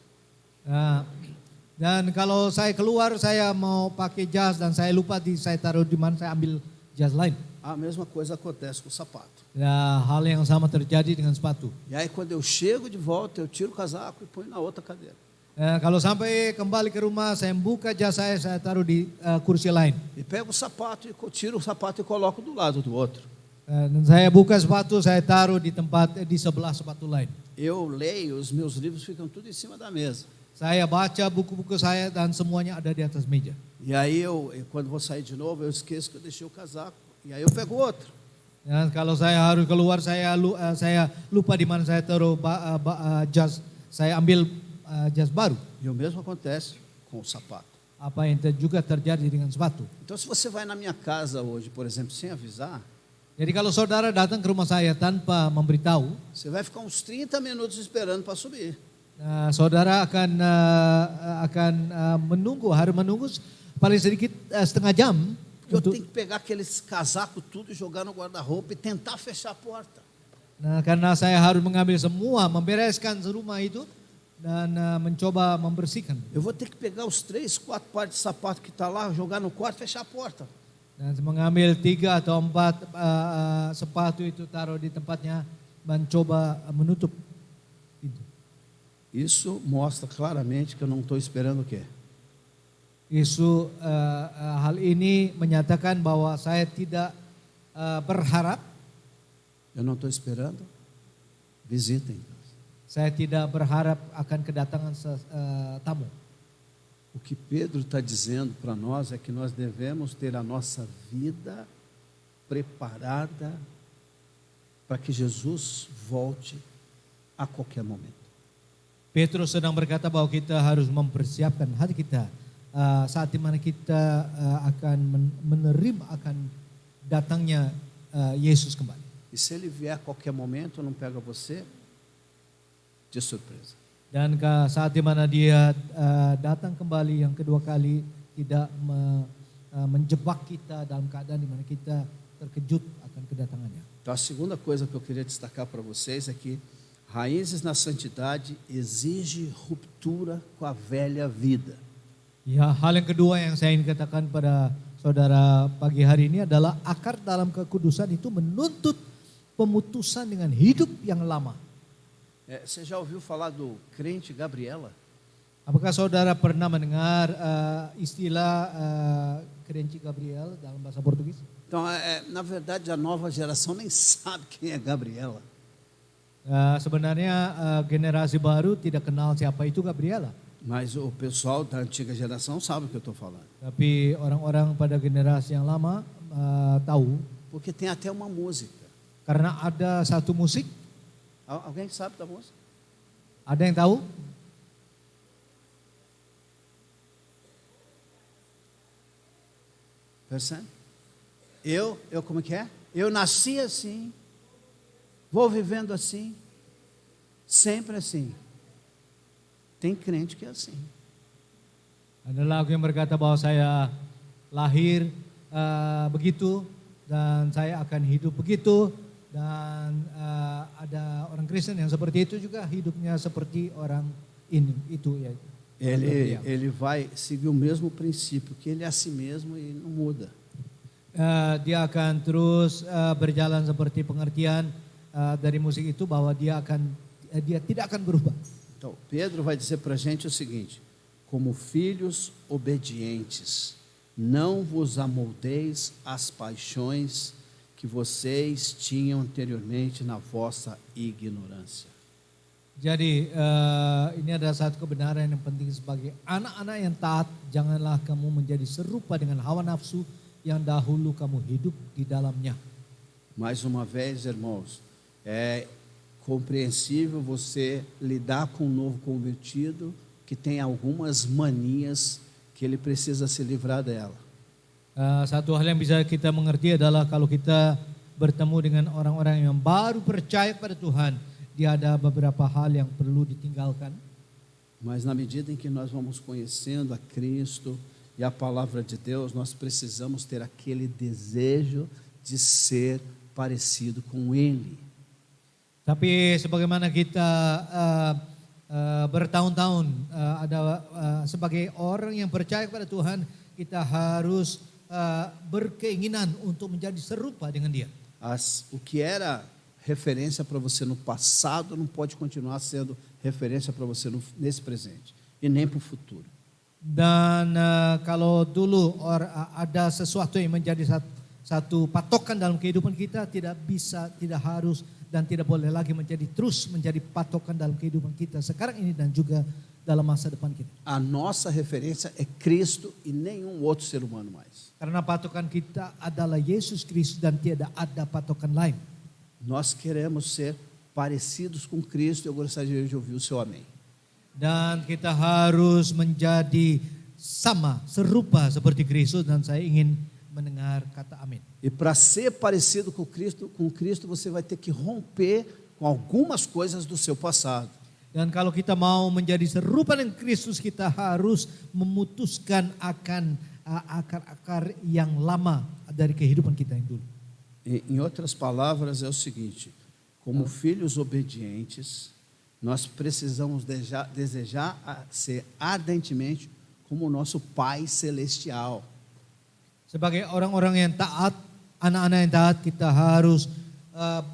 Dan kalau saya keluar, saya mau pakai jas dan saya lupa saya taruh di mana, saya ambil jas lain. A mesma coisa acontece com o sapato. Hal yang sama terjadi dengan sepatu. E aí quando eu chego de volta, eu tiro o casaco e ponho na outra cadeira. Kalau sampai kembali ke rumah, saya buka jas saya taruh di kursi lain. E pego o sapato e tiro o sapato e coloco do lado do outro. Dan saya buka sepatu, saya taruh di sebelah sepatu lain. Eu leio, os meus livros ficam tudo em cima da mesa. Saya baca buku-buku saya dan semuanya ada di atas meja. E aí quando vou sair de novo, eu esqueço que eu deixei o casaco. E aí eu pego outro. Dan kalau saya harus keluar, saya lupa di mana saya taruh jas. Saya ambil jas baru. E o mesmo acontece com o sapato. Apa yang juga terjadi dengan sepatu. Então se você vai na minha casa hoje, por exemplo, sem avisar, Jadi kalau saudara datang ke rumah saya tanpa memberitahu, você vai ficar uns 30 minutos esperando para subir. Saudara akan menunggu, harus menunggu paling sedikit setengah jam. Porque eu tenho que pegar aqueles casacos tudo e jogar no guarda-roupa e tentar fechar a porta. Karena saya harus mengambil semua, membereskan rumah itu dan mencoba membersihkan. Eu vou ter que pegar os 3, 4 pares de sapato que está lá, jogar no quarto e fechar a porta. Dan mengambil 3 atau 4 sepatu itu taruh di tempatnya, mencoba menutup pintu. Isso mostra claramente que eu não estou esperando o quê? Hal ini menyatakan bahwa saya tidak berharap. Eu não estou esperando visita em casa. Saya tidak berharap akan kedatangan tamu. O que Pedro está dizendo para nós é que nós devemos ter a nossa vida preparada para que Jesus volte a qualquer momento. Petrus sedang berkata bahwa kita harus mempersiapkan hati kita saat dimana kita akan menerima akan datangnya Yesus kembali. E se ele vier a qualquer momento, não pega você de surpresa. Dan saat dimana dia datang kembali yang kedua kali, tidak menjebak kita dalam keadaan dimana kita terkejut akan kedatangannya. Então a segunda coisa que eu queria destacar para vocês é que raízes na santidade exige ruptura com a velha vida. Ya, hal yang kedua yang saya ingin katakan pada saudara pagi hari ini adalah akar dalam kekudusan itu menuntut pemutusan dengan hidup yang lama. Você já ouviu falar do crente Gabriela? Apakah saudara pernah mendengar istilah crente Gabriel dalam bahasa Portugis? Então, na verdade, a nova geração nem sabe quem é Gabriela. Sebenarnya generasi baru tidak kenal siapa itu Gabriela. Mas o pessoal da antiga geração sabe o que eu estou falando. Tapi orang-orang pada generasi yang lama tahu. Porque tem até uma música. Karena ada satu musik, Alguém sabe da música? ada yang tahu? Percebe? Eu como é que é? Eu nasci assim, vou vivendo assim, sempre assim. Tem crente que é assim. Ada lagu yang berkata bahwa saya lahir begitu dan saya akan hidup begitu, dan ada orang Kristen yang seperti itu juga hidupnya seperti orang ini itu ya. Ele vai seguir o mesmo princípio, que ele é assim mesmo e não muda. Dia akan terus berjalan seperti pengertian dari musik itu bahwa dia tidak akan berubah. Então, Pedro vai dizer para a gente o seguinte: como filhos obedientes, não vos amoldeis às paixões que vocês tinham anteriormente na vossa ignorância. Jadi ini adalah satu kebenaran yang penting sebagai anak-anak yang taat. Janganlah kamu menjadi serupa dengan hawa nafsu yang dahulu kamu hidup di dalamnya. Mais uma vez, irmãos, é compreensível você lidar com um novo convertido que tem algumas manias que ele precisa se livrar dela. Satu hal yang bisa kita mengerti adalah kalau kita bertemu dengan orang-orang yang baru percaya pada Tuhan, dia ada beberapa hal yang perlu ditinggalkan. Mas na medida em que nós vamos conhecendo a Cristo e a palavra de Deus, nós precisamos ter aquele desejo de ser parecido com Ele. Tapi sebagaimana kita bertahun-tahun sebagai orang yang percaya kepada Tuhan, kita harus berkeinginan untuk menjadi serupa dengan Dia. O que era referência para você no passado não pode continuar sendo referência para você nesse presente e nem para o futuro. Dan kalau dulu ada sesuatu yang menjadi satu patokan dalam kehidupan kita, tidak harus dan tidak boleh lagi terus menjadi patokan dalam kehidupan kita sekarang ini dan juga dalam masa depan kita. A nossa referência é Cristo e nenhum outro ser humano mais. Karena patokan kita adalah Yesus Kristus dan tidak ada patokan lain. Nós queremos ser parecidos com Cristo. Eu gostaria de ouvir o seu amém. Dan kita harus menjadi sama, serupa seperti Kristus, dan saya ingin mendengar kata amin. E para ser parecido com Cristo, você vai ter que romper com algumas coisas do seu passado. Dan kalau kita mau menjadi serupa dengan Kristus, kita harus memutuskan akan akar-akar yang lama dari kehidupan kita yang dulu. Em outras palavras, é o seguinte: como filhos obedientes, nós precisamos desejar ser ardentemente como o nosso Pai Celestial. Sebagai orang-orang yang taat, anak-anak yang taat, kita harus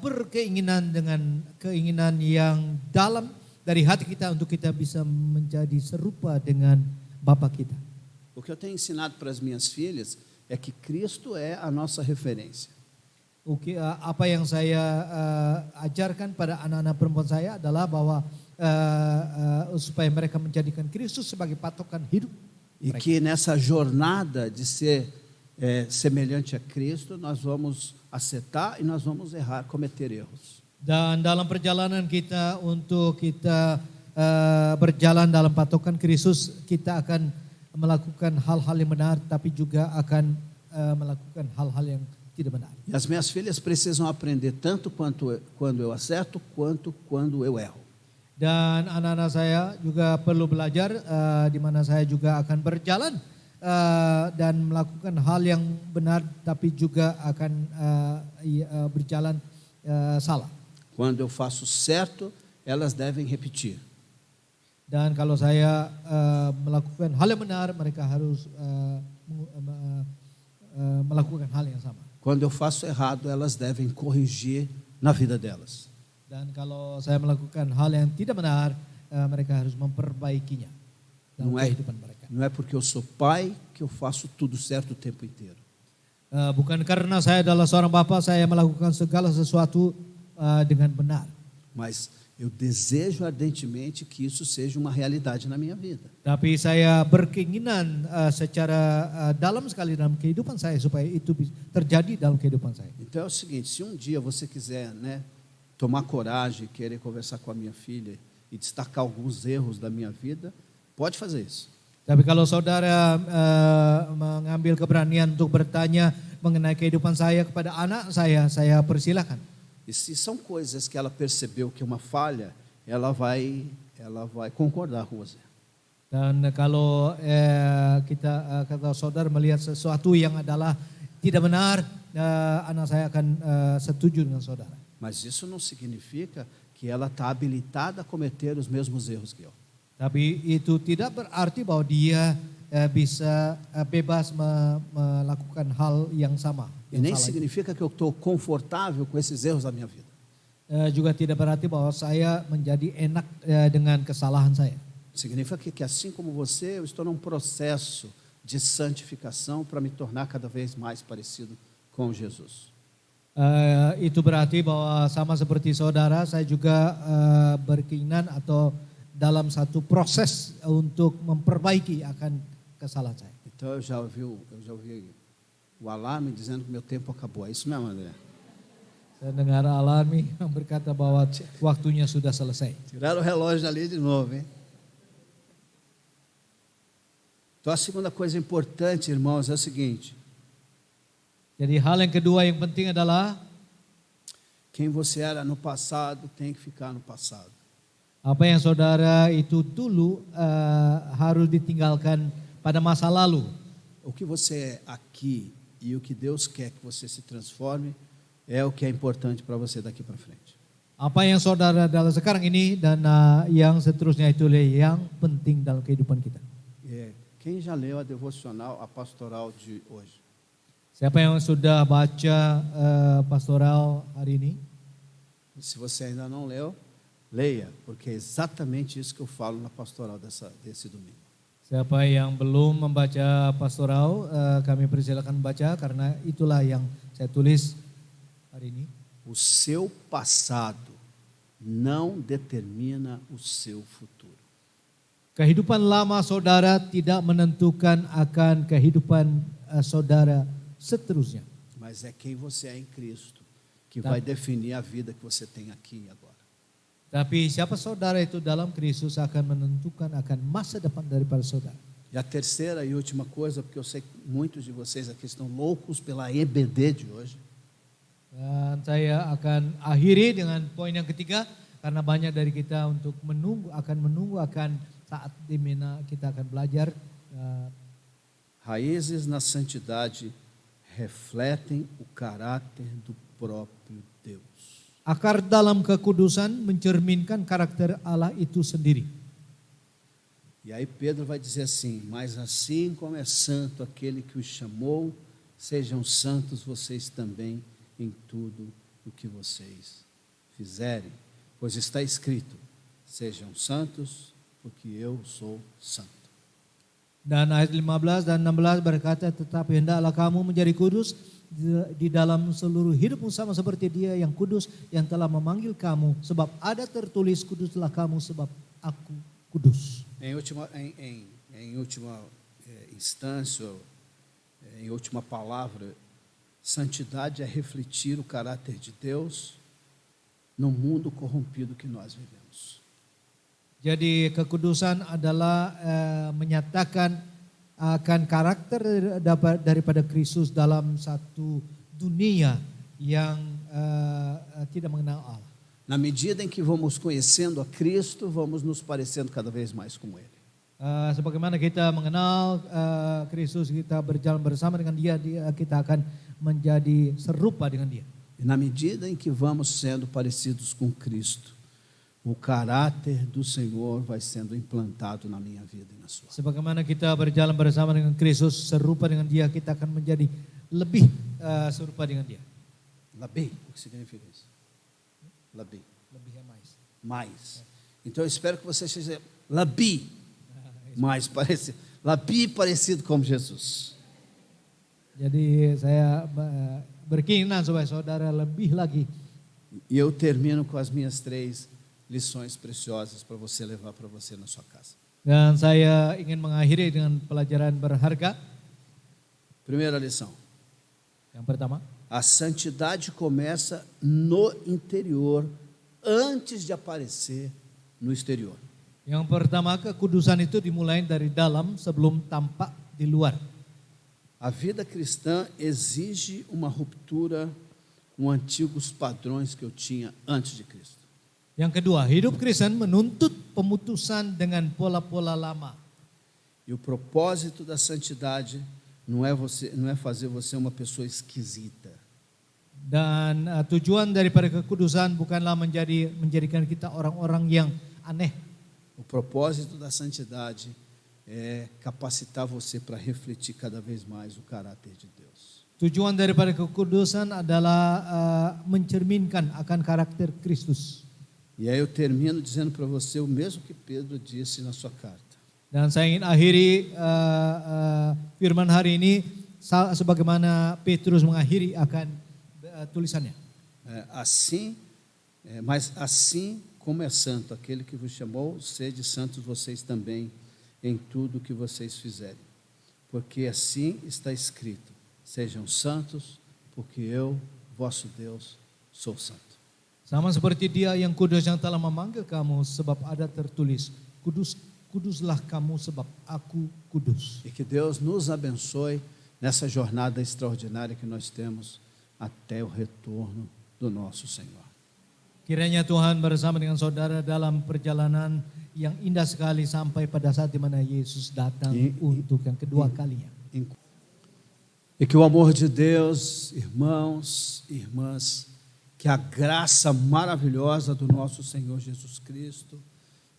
berkeinginan dengan keinginan yang dalam dari hati kita untuk kita bisa menjadi serupa dengan Bapa kita. O que eu tenho ensinado para as minhas filhas é que Cristo é a nossa referência. Apa yang saya ajarkan pada anak-anak perempuan saya adalah bahwa supaya mereka menjadikan Kristus sebagai patokan hidup. E que nessa jornada de ser semelhante a Cristo, nós vamos acertar e nós vamos errar, cometer erros. Dan dalam perjalanan kita untuk kita berjalan dalam patokan Kristus, kita akan melakukan hal-hal yang benar, tapi juga akan melakukan hal-hal yang tidak benar. E as minhas filhas precisam aprender tanto quando eu acerto, quanto quando eu erro. Dan anak-anak saya juga perlu belajar di mana saya juga akan berjalan dan melakukan hal yang benar, tapi juga akan berjalan salah. Quando eu faço certo, elas devem repetir. Dan kalau saya melakukan hal yang benar, mereka harus melakukan hal yang sama. Quando eu faço errado, elas devem corrigir na vida delas. Dan kalau saya melakukan hal yang tidak benar, mereka harus memperbaikinya dalam kehidupan mereka. Não é porque eu sou pai que eu faço tudo certo o tempo inteiro. Bukan karena saya adalah seorang bapa, saya melakukan segala sesuatu dengan benar. Mas eu desejo ardentemente que isso seja uma realidade na minha vida. Tapi saya berkeinginan secara dalam sekali dalam kehidupan saya supaya itu terjadi dalam kehidupan saya. Então é o seguinte, se um dia você quiser, né, tomar coragem, querer conversar com a minha filha e destacar alguns erros da minha vida, pode fazer isso. Tapi kalau saudara mengambil keberanian untuk bertanya mengenai kehidupan saya kepada anak saya persilahkan. E se são coisas que ela percebeu que é uma falha, ela vai concordar com você. Dan kalau kata saudara melihat sesuatu yang adalah tidak benar, anak saya akan setuju dengan saudara. Mas isso não significa que ela está habilitada a cometer os mesmos erros que eu. Tapi itu tidak berarti bahwa dia bisa bebas melakukan hal yang sama. E nem significa que eu estou confortável com esses erros da minha vida. Juga tidak berarti bahwa saya menjadi enak dengan kesalahan saya. Significa que assim como você, eu estou num processo de santificação para me tornar cada vez mais parecido com Jesus. Itu berarti bahwa sama seperti saudara, saya juga berkeinginan atau dalam satu proses untuk memperbaiki akan kesalahan saya. Então eu já ouvi o alarme dizendo que meu tempo acabou. É isso mesmo, André? Saya dengar alarm yang berkata bahwa waktunya sudah selesai. Tiraram o relógio ali de novo, hein? Então a segunda coisa importante, irmãos, é o seguinte. Jadi hal yang kedua yang penting adalah quem você era no passado tem que ficar no passado. Apa yang saudara itu dulu harus ditinggalkan pada masa lalu. O que você é aqui e o que Deus quer que você se transforme é o que é importante para você daqui para frente. Apa yang saudara dalam sekarang ini dan yang seterusnya itulah yang penting dalam kehidupan kita. Quem já leu a devocional, a pastoral de hoje? Siapa yang sudah baca pastoral hari ini? Se você ainda não leu, leia, porque é exatamente isso que eu falo na pastoral desse domingo. Siapa yang belum membaca pastoral, kami persilakan baca karena itulah yang saya tulis hari ini. O seu passado não determina o seu futuro. Kehidupan lama saudara tidak menentukan akan kehidupan saudara seterusnya. Mas é quem você é em Cristo que vai definir a vida que você tem aqui e agora. Tapi siapa saudara itu dalam Kristus akan menentukan akan masa depan daripada saudara. E a terceira e última coisa, porque eu sei que muitos de vocês aqui estão loucos pela EBD de hoje. Dan saya akan akhiri dengan poin yang ketiga karena banyak dari kita untuk menunggu akan saat di mana kita akan belajar. Raízes na santidade refletem o caráter do próprio Deus. Akar dalam kekudusan mencerminkan karakter Allah itu sendiri. E aí Pedro vai dizer assim, mas assim como é santo aquele que os chamou, sejam santos vocês também em tudo o que vocês fizerem. Pois está escrito, sejam santos porque eu sou santo. Dan ayat 15 dan 16 berkata, tetapi hendaklah kamu menjadi kudus di dalam seluruh hidupmu sama seperti Dia yang kudus yang telah memanggil kamu, sebab ada tertulis kuduslah kamu sebab aku kudus. Em última instância, em última palavra, santidade é refletir o caráter de Deus no mundo corrompido que nós vivemos. Jadi kekudusan adalah menyatakan akan karakter daripada Kristus dalam satu dunia yang tidak mengenal Allah. Na medida em que vamos conhecendo a Cristo, vamos nos parecendo cada vez mais com Ele. Sebagaimana kita mengenal Kristus, kita berjalan bersama dengan Dia, kita akan menjadi serupa dengan Dia. E na medida em que vamos sendo parecidos com Cristo, o caráter do Senhor vai sendo implantado na minha vida e na sua. Sebagaimana kita berjalan bersama dengan Kristus, serupa dengan Dia, kita akan menjadi lebih serupa dengan Dia. Lebih, o que significa isso? Lebih. Lebih é mais. Mais. Então eu espero que você seja lebih, mais parecido. Lebih parecido com Jesus. Jadi saya berkeinginan supaya saudara lebih lagi. E eu termino com as minhas 3 lições preciosas para você levar para você na sua casa. Dan saya ingin mengakhiri dengan pelajaran berharga. Primeira lição: Yang pertama, a santidade começa no interior antes de aparecer no exterior. yang pertama kekudusan itu dimulai dari dalam sebelum tampak di luar. A vida cristã exige uma ruptura com antigos padrões que eu tinha antes de Cristo. Yang kedua, hidup Kristen menuntut pemutusan dengan pola-pola lama. E o propósito da santidade não é fazer você uma pessoa esquisita. Dan tujuan daripada kekudusan bukanlah menjadikan kita orang-orang yang aneh. O propósito da santidade é capacitar você para refletir cada vez mais o caráter de Deus. Tujuan daripada kekudusan adalah mencerminkan akan karakter Kristus. E aí eu termino dizendo para você o mesmo que Pedro disse na sua carta. Dan saya ingin akhiri firman hari ini sebagaimana Petrus mengakhiri akan tulisannya. Mas assim como é santo aquele que vos chamou, sede santos vocês também em tudo que vocês fizerem. Porque assim está escrito: sejam santos, porque eu, vosso Deus, sou santo. Sama seperti Dia yang kudus yang telah memanggil kamu, sebab ada tertulis, kuduslah kamu sebab aku kudus. E que Deus nos abençoe nessa jornada extraordinária que nós temos até o retorno do nosso Senhor. Kiranya Tuhan bersama dengan saudara dalam perjalanan yang indah sekali sampai pada saat di mana Yesus datang untuk yang kedua kalinya. E que o amor de Deus, irmãos e irmãs, que a graça maravilhosa do nosso Senhor Jesus Cristo,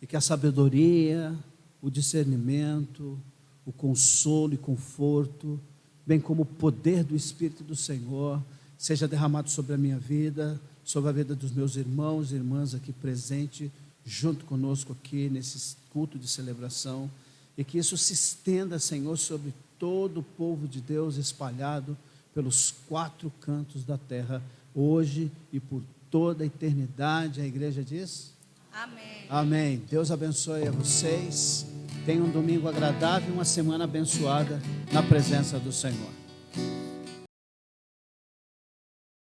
e que a sabedoria, o discernimento, o consolo e conforto, bem como o poder do Espírito do Senhor, seja derramado sobre a minha vida, sobre a vida dos meus irmãos e irmãs aqui presentes, junto conosco aqui nesse culto de celebração, e que isso se estenda, Senhor, sobre todo o povo de Deus espalhado pelos 4 cantos da terra, hoje e por toda a eternidade. A igreja diz? Amém. Amém. Deus abençoe a vocês. Tenham um domingo agradável e uma semana abençoada na presença do Senhor.